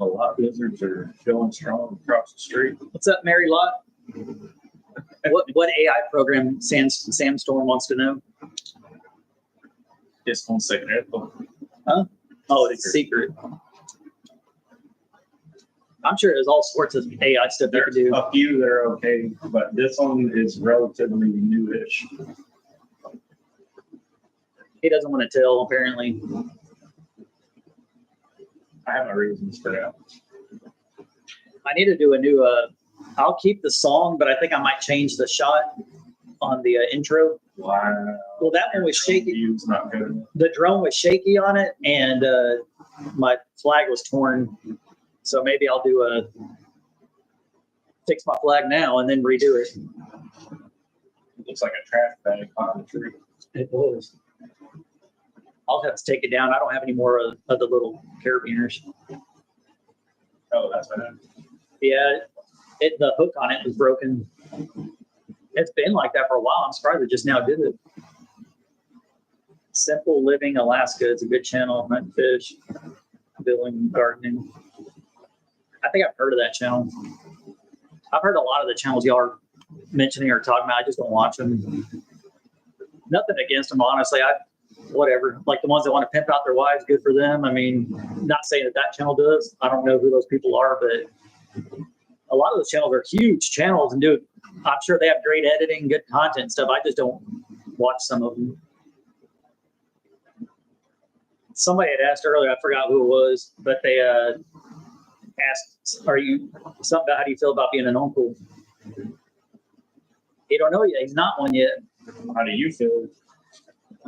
A lot of lizards are feeling strong across the street. What's up, Mary Lot? What AI program Sandstorm wants to know? Just 1 second. Huh? Oh, it's secret. I'm sure there's all sorts of AI stuff you can There's do. a few that are okay, but this one is relatively newish. He doesn't want to tell, apparently. I have my reasons for that. I need to do a new, I'll keep the song, but I think I might change the shot on the intro. Wow. Well, that one was shaky. View's not good. The drone was shaky on it, and my flag was torn. So maybe I'll do fix my flag now and then redo it. It looks like a trash bag on the tree. It was. I'll have to take it down. I don't have any more of the little carabiners. Oh, that's what happened. Yeah, the hook on it was broken. It's been like that for a while. I'm surprised it just now did it. Simple Living Alaska is a good channel. Hunt, fish, building, gardening. I think I've heard of that channel. I've heard a lot of the channels y'all are mentioning or talking about. I just don't watch them. Nothing against them, honestly. Whatever. Like the ones that want to pimp out their wives, good for them. I mean, not saying that channel does. I don't know who those people are, but a lot of those channels are huge channels and I'm sure they have great editing, good content and stuff. I just don't watch some of them. Somebody had asked earlier, I forgot who it was, but they asked, something about how do you feel about being an uncle? He don't know yet. He's not one yet. How do you feel?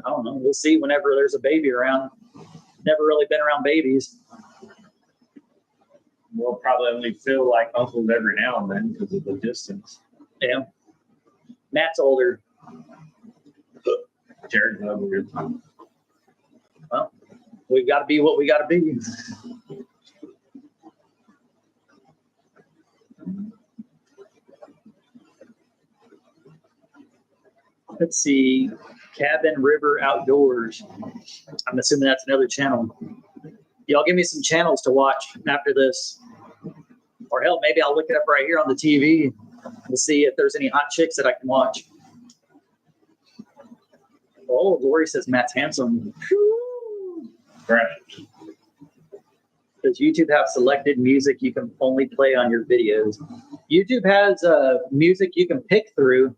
I don't know. We'll see whenever there's a baby around. Never really been around babies. We'll probably only feel like uncles every now and then because of the distance. Yeah. Matt's older. Jared's older. Well, we've got to be what we got to be. Let's see. Cabin River Outdoors. I'm assuming that's another channel. Y'all give me some channels to watch after this. Or hell, maybe I'll look it up right here on the TV and see if there's any hot chicks that I can watch. Oh, Lori says Matt's handsome. Right. Does YouTube have selected music you can only play on your videos? YouTube has music you can pick through.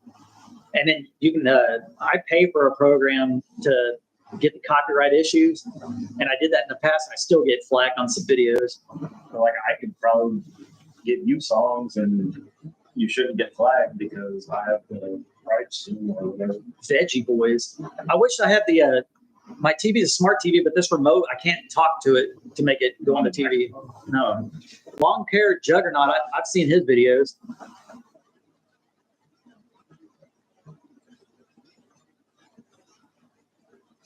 And then you can, I pay for a program to get the copyright issues. And I did that in the past and I still get flack on some videos. So like I could probably give you songs and you shouldn't get flagged because I have the rights to them or whatever. Veggie Boys. I wish I had the, my TV is a smart TV, but this remote, I can't talk to it to make it go on the TV. No. Long Hair Juggernaut, I've seen his videos.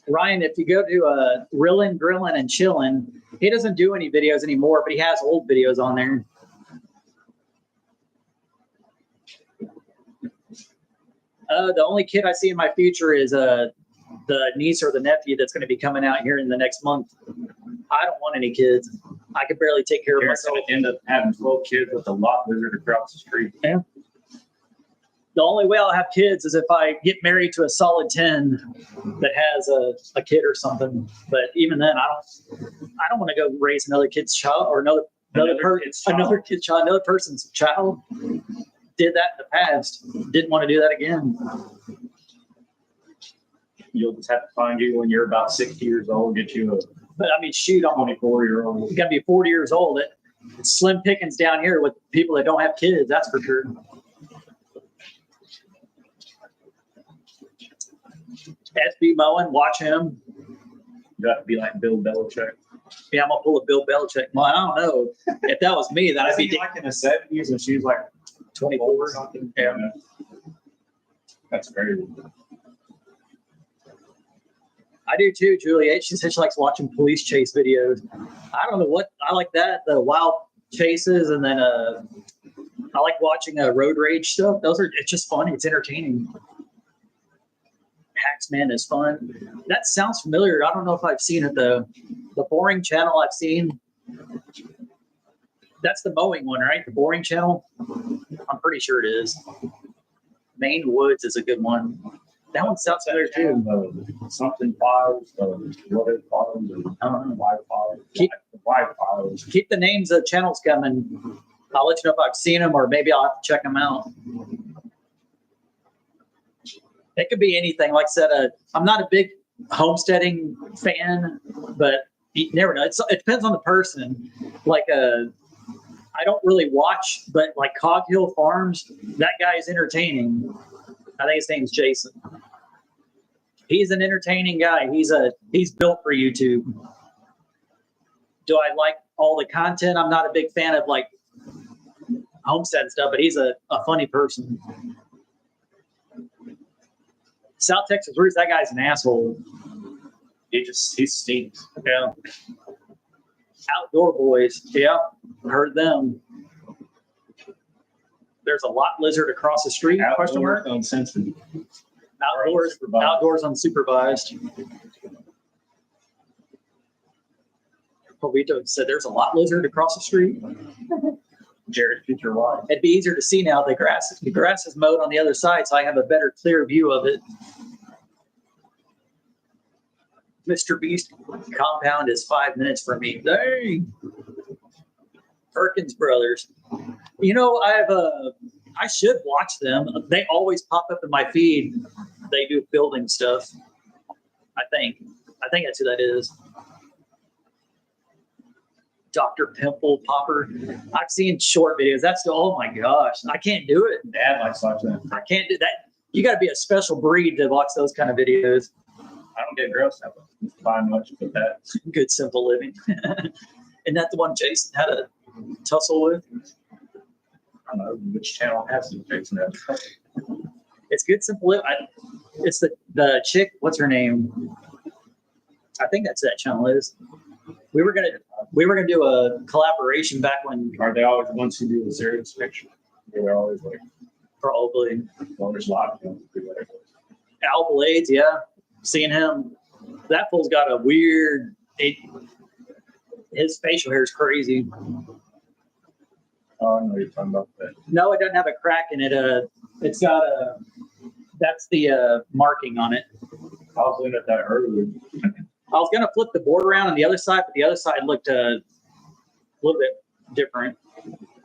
Ryan, if you go to Rillin', Grillin', and Chillin', he doesn't do any videos anymore, but he has old videos on there. The only kid I see in my future is the niece or the nephew that's going to be coming out here in the next month. I don't want any kids. I could barely take care of You're myself. going to end up having 12 kids with a lot lizard across the street. Yeah. The only way I'll have kids is if I get married to a solid 10 that has a kid or something. But even then, I don't want to go raise another kid's child or another person's child. Did that in the past. Didn't want to do that again. You'll just have to find you when you're about 60 years old, get you But I mean, shoot, I'm 24-year-old. you got to be 40 years old. It's slim pickings down here with people that don't have kids. That's for sure. SB Moen, watch him. You have to be like Bill Belichick. Yeah, I'm gonna pull a Bill Belichick. Well, I don't know. If that was me, then I'd be like in the 70s and she was like 24 or something. Yeah. That's crazy. I do too, Juliet. She said she likes watching police chase videos. I don't know what I like that, the wild chases, and then I like watching road rage stuff. It's just funny. It's entertaining. Hacksman is fun. That sounds familiar. I don't know if I've seen it though. The boring channel I've seen. That's the mowing one, right? The boring channel. I'm pretty sure it is. Maine Woods is a good one. That one sounds better too. Something files, what it files, why files, why files. Keep the names of channels coming. I'll let you know if I've seen them or maybe I'll have to check them out. It could be anything. Like I said, I'm not a big homesteading fan, but you never know. It depends on the person. Like, I don't really watch, but like Cog Hill Farms, that guy is entertaining. I think his name's Jason. He's an entertaining guy. He's built for YouTube. Do I like all the content? I'm not a big fan of like homestead stuff, but he's a funny person. South Texas Roots, that guy's an asshole. He stinks. Yeah. Outdoor Boys, yeah, heard them. There's a lot lizard across the street. Question mark. Uncensored. Outdoors unsupervised. Povito said there's a lot lizard across the street. Jared, get your wife. It'd be easier to see now. The grass is mowed on the other side, so I have a better, clear view of it. Mr. Beast compound is 5 minutes from me. Dang. Perkins Brothers. You know, I should watch them. They always pop up in my feed. They do building stuff. I think that's who that is. Dr. Pimple Popper. I've seen short videos. Oh my gosh. I can't do it. Dad likes watching that. I can't do that. You got to be a special breed to watch those kind of videos. I don't get gross out of it. Find much with that. Good simple living. Isn't that the one Jason had a tussle with? I don't know which channel has it. Jason has. It's Good Simple Living. It's the chick. What's her name? I think that's that channel is. We were gonna do a collaboration back when. Are they always the ones who do the serious fiction? They're always like Probably. Well, there's a lot of them. Al Blades, yeah. Seeing him, that fool's got a weird. His facial hair is crazy. Oh, I know you're talking about that. No, it doesn't have a crack in it. It's got a. That's the marking on it. I was looking at that earlier. I was gonna flip the board around on the other side, but the other side looked a little bit different.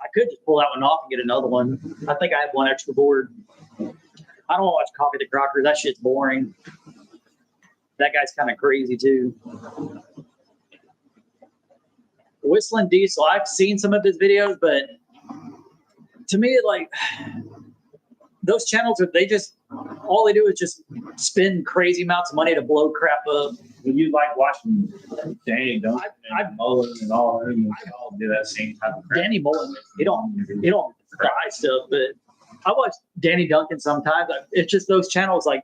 I could just pull that one off and get another one. I think I have one extra board. I don't want to watch Coffee the Crocker. That shit's boring. That guy's kind of crazy too. Whistling Diesel. I've seen some of his videos, but to me, like those channels, all they do is just spend crazy amounts of money to blow crap up. You like watching Danny Duncan and Mullen and all of them. They all do that same type of crap. Danny Mullen, he don't buy stuff, but I watch Danny Duncan sometimes. It's just those channels like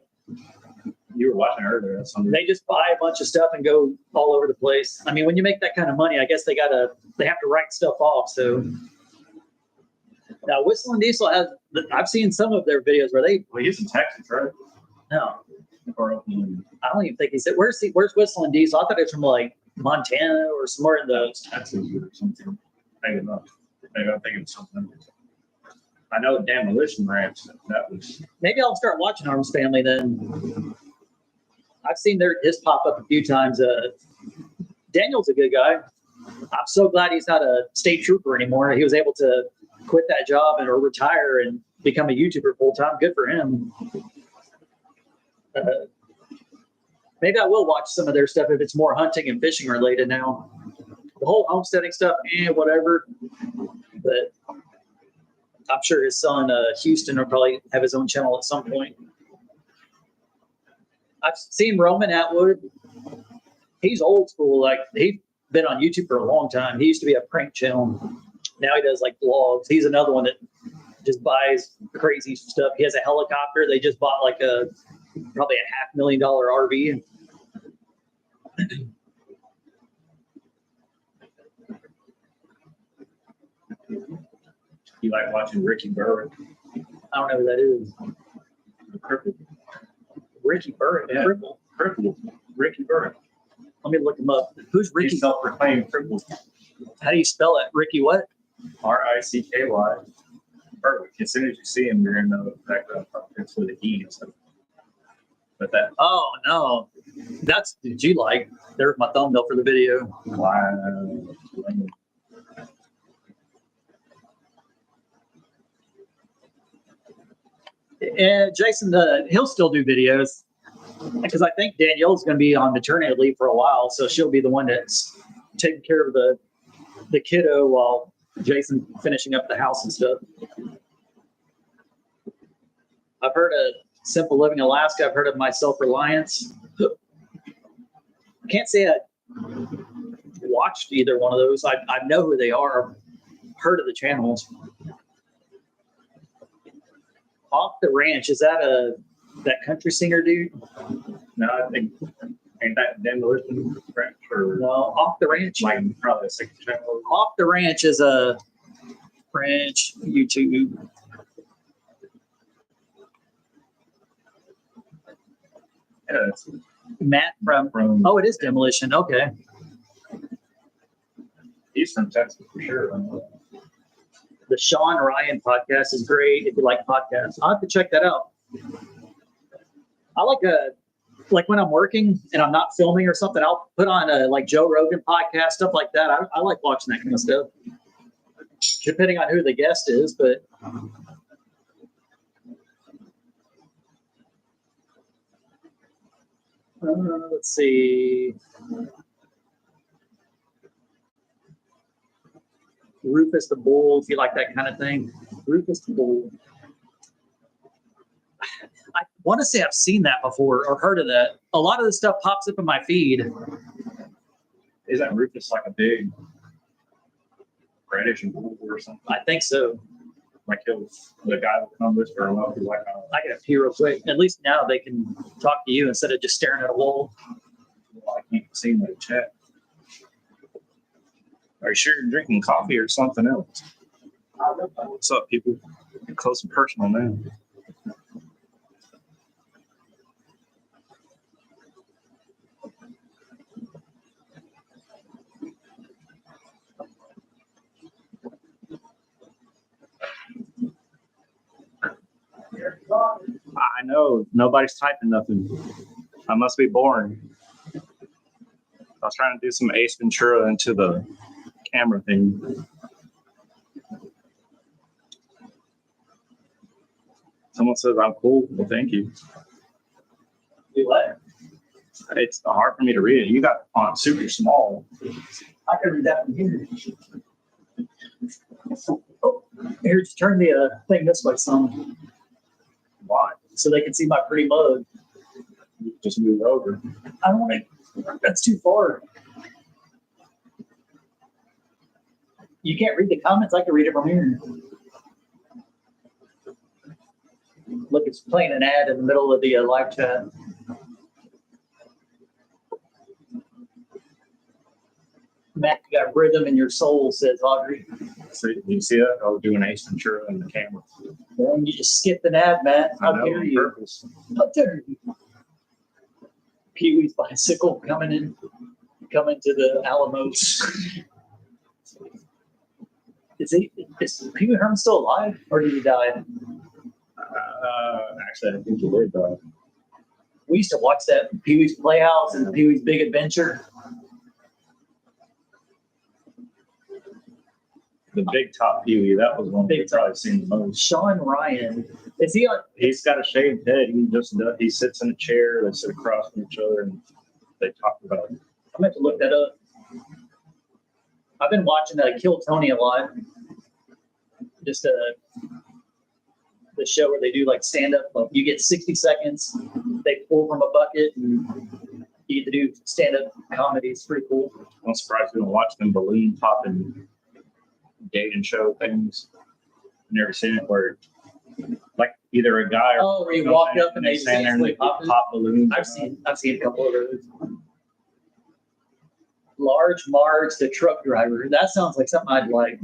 you were watching earlier. They just buy a bunch of stuff and go all over the place. I mean, when you make that kind of money, I guess they have to write stuff off. So now Whistling Diesel I've seen some of their videos where he's in Texas, right? No. Or I don't even think he said, where's Whistling Diesel? I thought it's from like Montana or somewhere in the Texas or something. Maybe not. Maybe I'm thinking of something. I know Demolition Ranch. That was. Maybe I'll start watching Arms Family then. I've seen his pop up a few times. Daniel's a good guy. I'm so glad he's not a state trooper anymore. He was able to quit that job or retire and become a YouTuber full time. Good for him. Maybe I will watch some of their stuff if it's more hunting and fishing related now. The whole homesteading stuff, whatever. But I'm sure his son, Houston, will probably have his own channel at some point. I've seen Roman Atwood. He's old school. Like, he's been on YouTube for a long time. He used to be a prank channel. Now he does like vlogs. He's another one that just buys crazy stuff. He has a helicopter. They just bought like probably a $500,000 RV. You like watching Ricky Burritt? I don't know who that is. The cripple. Ricky Burritt. Yeah. Cripple. Cripple. Ricky Burritt. Let me look him up. Who's Ricky? He's self-proclaimed cripple. How do you spell it? Ricky what? Ricky. Perfect. As soon as you see him, you're going to know exactly it's with an E and stuff. But that. Oh, no. That's what you like. There's my thumbnail for the video. Wow. And Jason, he'll still do videos because I think Danielle's going to be on maternity leave for a while, so she'll be the one that's taking care of the kiddo while Jason finishing up the house and stuff. I've heard of Simple Living Alaska. I've heard of My Self-Reliance. I can't say I watched either one of those. I know who they are. I've heard of the channels. Off the Ranch, is that that country singer dude? No, I think ain't that Demolition Ranch or No, Off the Ranch. like probably a 6 channel. Off the Ranch is a French YouTube. Yeah, it's Matt from oh, it is Demolition. Okay. he's from Texas for sure. The Sean Ryan podcast is great if you like podcasts. I'll have to check that out. I like when I'm working and I'm not filming or something, I'll put on a like Joe Rogan podcast, stuff like that. I like watching that kind of stuff. Depending on who the guest is, but let's see. Rufus the Bull, if you like that kind of thing. Rufus the Bull. I want to say I've seen that before or heard of that. A lot of the stuff pops up in my feed. Isn't Rufus like a big reddish and bull or something? I think so. Like the guy that come with for a while, like I gotta pee real quick. At least now they can talk to you instead of just staring at a wall. I can't see him in the chat. Are you sure you're drinking coffee or something else? What's up, people? Get close and personal now. I know nobody's typing nothing. I must be boring. I was trying to do some Ace Ventura into the camera thing. Someone says I'm cool. Well, thank you. Do what? It's hard for me to read it. You got the font super small. I can read that from here. Oh, here, just turn the thing this way some. Why? So they can see my pretty mug. You just move over. I don't want to. That's too far. You can't read the comments. I can read it from here. Look, it's playing an ad in the middle of the live chat. Matt, you got rhythm in your soul, says Audrey. So you see that? I was doing Ace Ventura in the camera. Well, you just skipped an ad, Matt. I How know, dare on you? purpose. How dare you? Pee-wee's bicycle coming to the Alamos. Is Pee-wee Herman still alive, or did he die? Actually, I think you did. We used to watch that Pee-wee's Playhouse and Pee-wee's Big Adventure. The big top Pee-wee, that was one we've probably seen the most. Sean Ryan, is he on? He's got a shaved head. He sits in a chair. They sit across from each other and they talk about it. I'm going to look that up. I've been watching Kill Tony a lot. Just the show where they do like stand up. You get 60 seconds. They pull from a bucket and you get to do stand up comedy. It's pretty cool. I'm surprised we don't watch them balloon popping dating show things. Never seen it where like either a guy or where you walk up and they stand there and they pop balloons. I've seen a couple of those. Large Marge, the truck driver. That sounds like something I'd like.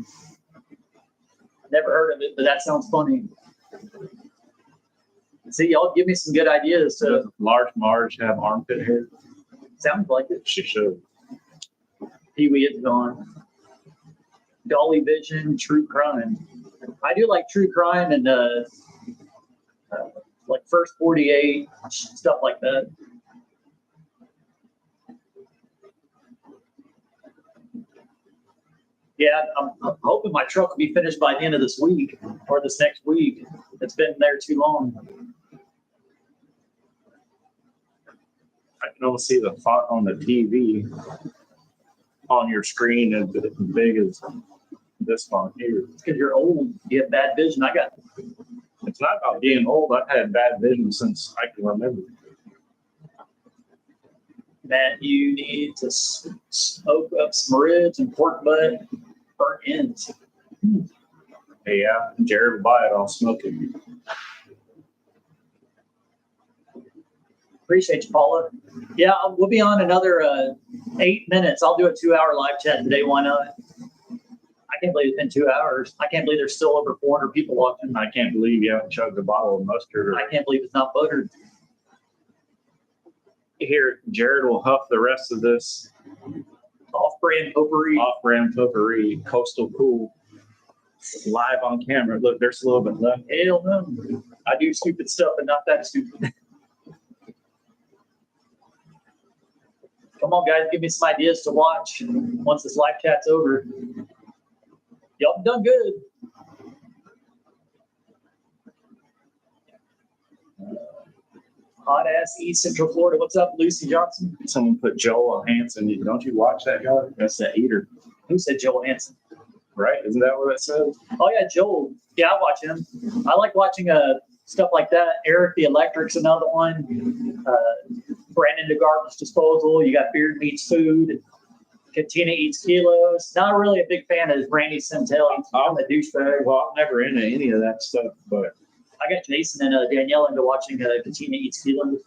Never heard of it, but that sounds funny. See, y'all give me some good ideas. Does Large Marge have armpit hair? Sounds like it. She should. Pee-wee is gone. Dolly Vision, true crime. I do like true crime and like First 48, stuff like that. Yeah, I'm hoping my truck will be finished by the end of this week or this next week. It's been there too long. I can only see the font on the TV on your screen as big as this font here. It's because you're old. You have bad vision. It's not about being old. I've had bad vision since I can remember. That you need to smoke up some ribs and pork butt, burnt ends. Hey, yeah, Jared will buy it. I'll smoke it. Appreciate you, Paula. Yeah, we'll be on another 8 minutes. I'll do a 2-hour live chat today. Why not? I can't believe it's been 2 hours. I can't believe there's still over 400 people watching. I can't believe you haven't chugged a bottle of mustard. I can't believe it's not buttered. Here, Jared will huff the rest of this Off-brand potpourri. off-brand potpourri, Coastal Cool, live on camera. Look, there's a little bit left. Hell no. I do stupid stuff, but not that stupid. Come on, guys, give me some ideas to watch once this live chat's over. Y'all done good. Hot ass East Central Florida. What's up, Lucy Johnson? Someone put Joel Hansen. Don't you watch that guy? That's the eater, Who said Joel Hansen? right? Isn't that what it says? Oh yeah, Joel. Yeah, I watch him. I like watching stuff like that. Eric the Electric's another one. Brandon the Garbage Disposal. You got Beard Meets Food. Katina Eats Kilos. Not really a big fan of Randy Santel. I'm a douchebag. Well, I'm never into any of that stuff, but I got Jason and Danielle into watching Katina Eats Kilos.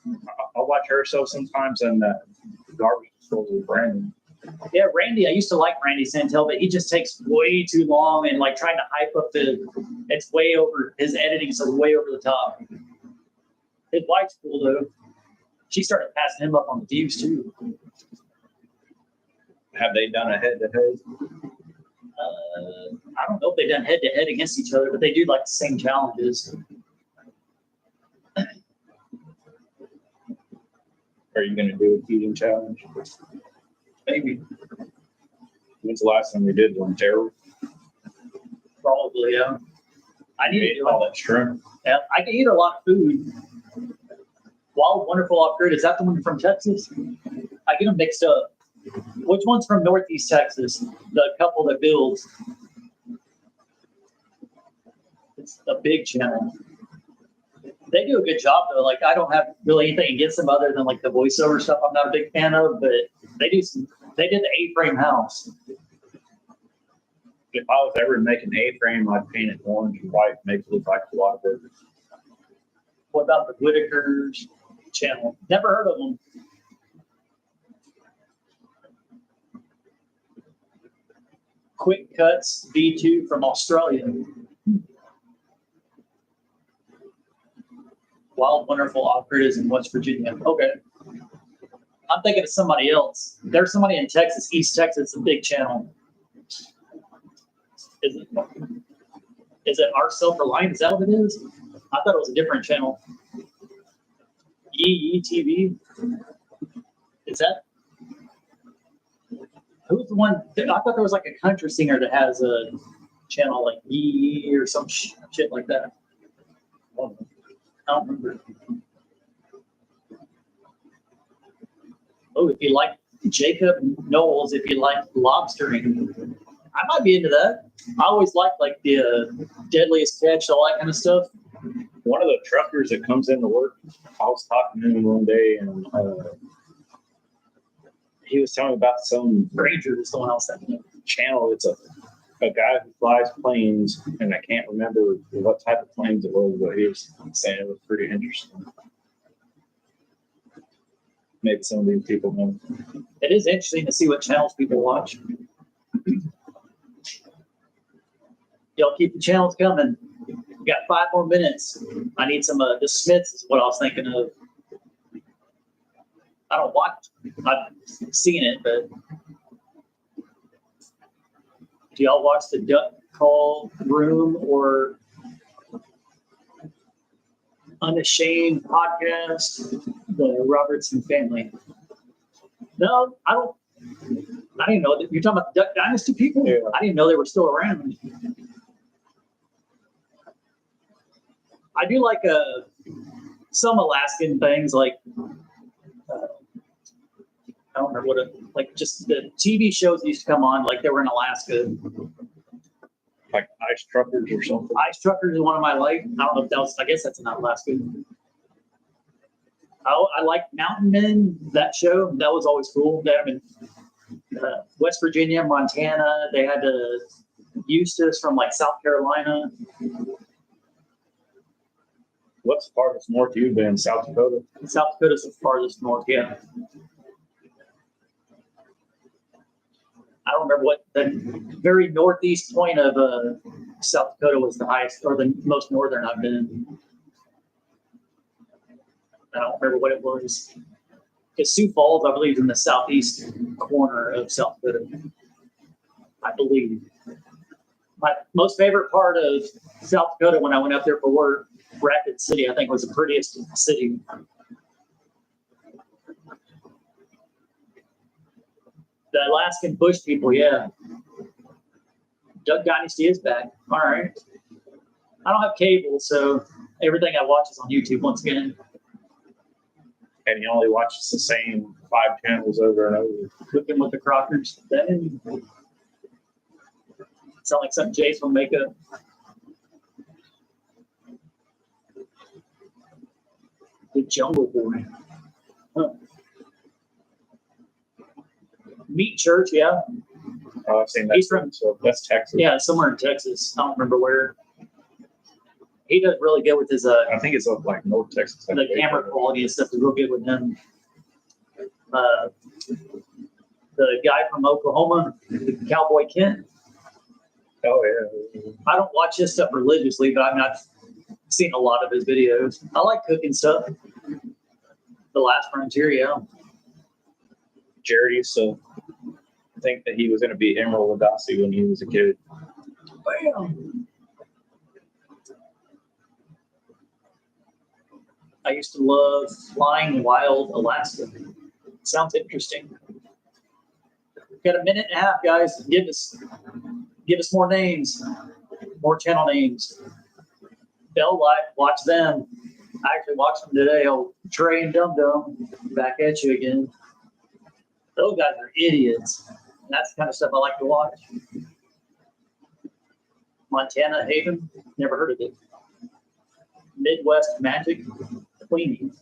I'll watch her show sometimes and Garbage Disposal with Brandon. Yeah, Randy. I used to like Randy Santel, but he just takes way too long and like trying to hype up it's way over. His editing's way over the top. His wife's cool though. She started passing him up on the views too. Have they done a head-to-head? I don't know if they've done head-to-head against each other, but they do like the same challenges. Are you going to do a eating challenge? Maybe. When's the last time we did one, Terrell? Probably, yeah. I need to ate do all it. that shrimp. Yeah, I can eat a lot of food. Wild Wonderful Off Grid, is that the one from Texas? I get them mixed up. Which one's from Northeast Texas? The couple that builds. It's a big channel. They do a good job though. Like I don't have really anything against them other than like the voiceover stuff I'm not a big fan of, but they did the A-frame house. If I was ever making an A-frame, I'd paint it orange and white, make it look like a lot of burgers. What about the Whitaker's channel? Never heard of them. Quick Cuts V2 from Australia. Wild Wonderful Off-Grid is in West Virginia. Okay. I'm thinking of somebody else. There's somebody in Texas, East Texas, a big channel. Is it Our Self-Reliant? Is that what it is? I thought it was a different channel. Yee TV. Is that? Who's the one? I thought there was like a country singer that has channel like E or some shit like that. I don't remember. Oh, if you like Jacob Knowles, if you like lobstering, I might be into that. I always like the deadliest catch, all that kind of stuff. One of the truckers that comes into work, I was talking to him one day, and he was telling me about some Ranger is the one else that channel. It's a guy who flies planes, and I can't remember what type of planes it was, but he was saying it was pretty interesting. Maybe some of these people know. It is interesting to see what channels people watch. Y'all keep the channels coming. We got 5 more minutes. I need some the Smiths is what I was thinking of. I don't watch. I've seen it, but do y'all watch the Duck Call Room or Unashamed podcast? The Robertson family. No, I don't. I didn't know that you're talking about the Duck Dynasty people. Yeah. I didn't know they were still around. I do like some Alaskan things, like I don't remember what like just the TV shows that used to come on, like they were in Alaska. Like ice truckers or something. Ice Truckers is one of my I don't know if that was. I guess that's not Alaska. I like Mountain Men. That show that was always cool. They have in West Virginia, Montana. They had Eustis from like South Carolina. What's the farthest north you've been? South Dakota? South Dakota's the farthest north, yeah. I don't remember what the very northeast point of South Dakota was the highest or the most northern I've been. I don't remember what it was. Because Sioux Falls, I believe, is in the southeast corner of South Dakota. I believe. My most favorite part of South Dakota when I went up there for work, Rapid City, I think was the prettiest city. The Alaskan Bush people, yeah. Duck Dynasty is back. All right. I don't have cable, so everything I watch is on YouTube once again. And he only watches the same 5 channels over and over. Cooking with the Crockers. That didn't sound like something Jace will make up. The Jungle Boy. Huh. Meat Church, yeah. Oh, I've seen that. He's from- so that's Texas. Yeah, somewhere in Texas. I don't remember where. He does really good with his I think it's up like North Texas. the camera quality and stuff is real good with him. The guy from Oklahoma, Cowboy Kent. Oh yeah. I don't watch his stuff religiously, but I've not seen a lot of his videos. I like cooking stuff. The Last Frontier, yeah. Jared used to think that he was going to be Emerald Lagasse when he was a kid. Bam. I used to love Flying Wild Alaska. Sounds interesting. Got a minute and a half, guys. Give us more names, more channel names. Bell Light, watch them. I actually watched them today. Oh, Trey and Dum Dum, back at you again. Those guys are idiots. That's the kind of stuff I like to watch. Montana Haven, never heard of it. Midwest Magic Cleaning.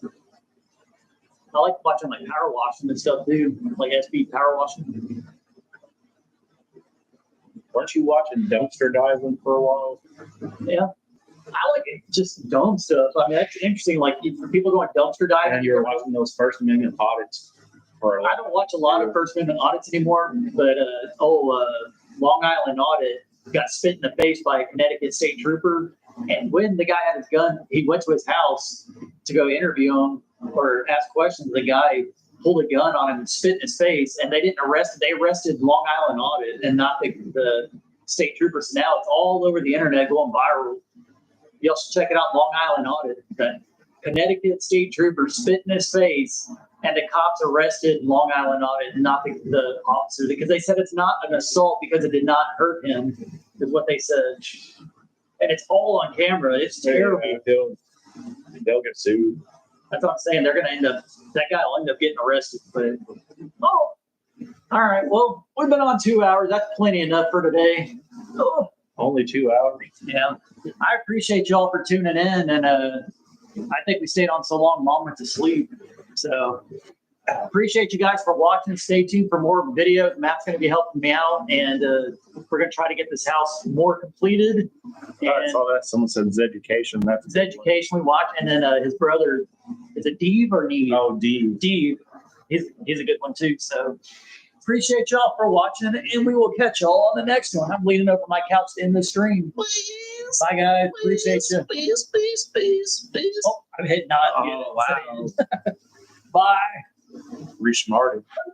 I like watching like power washing and stuff too, like SB power washing. Weren't you watching dumpster diving for a while? Yeah. I like it, just dumb stuff. I mean, that's interesting. Like for people going dumpster diving, And you're watching those First Amendment audits for a I don't watch a lot of First Amendment audits anymore, but Long Island audit got spit in the face by a Connecticut state trooper. And when the guy had his gun, he went to his house to go interview him or ask questions. The guy pulled a gun on him and spit in his face, and they didn't arrest him. They arrested Long Island audit and not the state troopers. Now it's all over the internet going viral. You should check it out, Long Island audit. The Connecticut state trooper spit in his face, and the cops arrested Long Island audit and not the officer because they said it's not an assault because it did not hurt him. is what they said. And it's all on camera. It's terrible. They'll get sued. That's what I'm saying. They're going to that guy will end up getting arrested. But, oh, all right. Well, we've been on 2 hours. That's plenty enough for today. Oh, Only 2 hours. yeah. I appreciate y'all for tuning in. And I think we stayed on so long, Mom went to sleep. So appreciate you guys for watching. Stay tuned for more videos. Matt's going to be helping me out. And we're going to try to get this house more completed. I saw that. Someone said Zedcation. That's His education we watched. And then his brother, is it Dave or Neve? Oh, D. Dave. He's a good one too. So appreciate y'all for watching, and we will catch y'all on the next one. I'm leaning over my couch to end the stream. Please. Bye, guys. Appreciate you. Please. Oh, I'm hitting not. Oh, wow. Bye. Resmarted.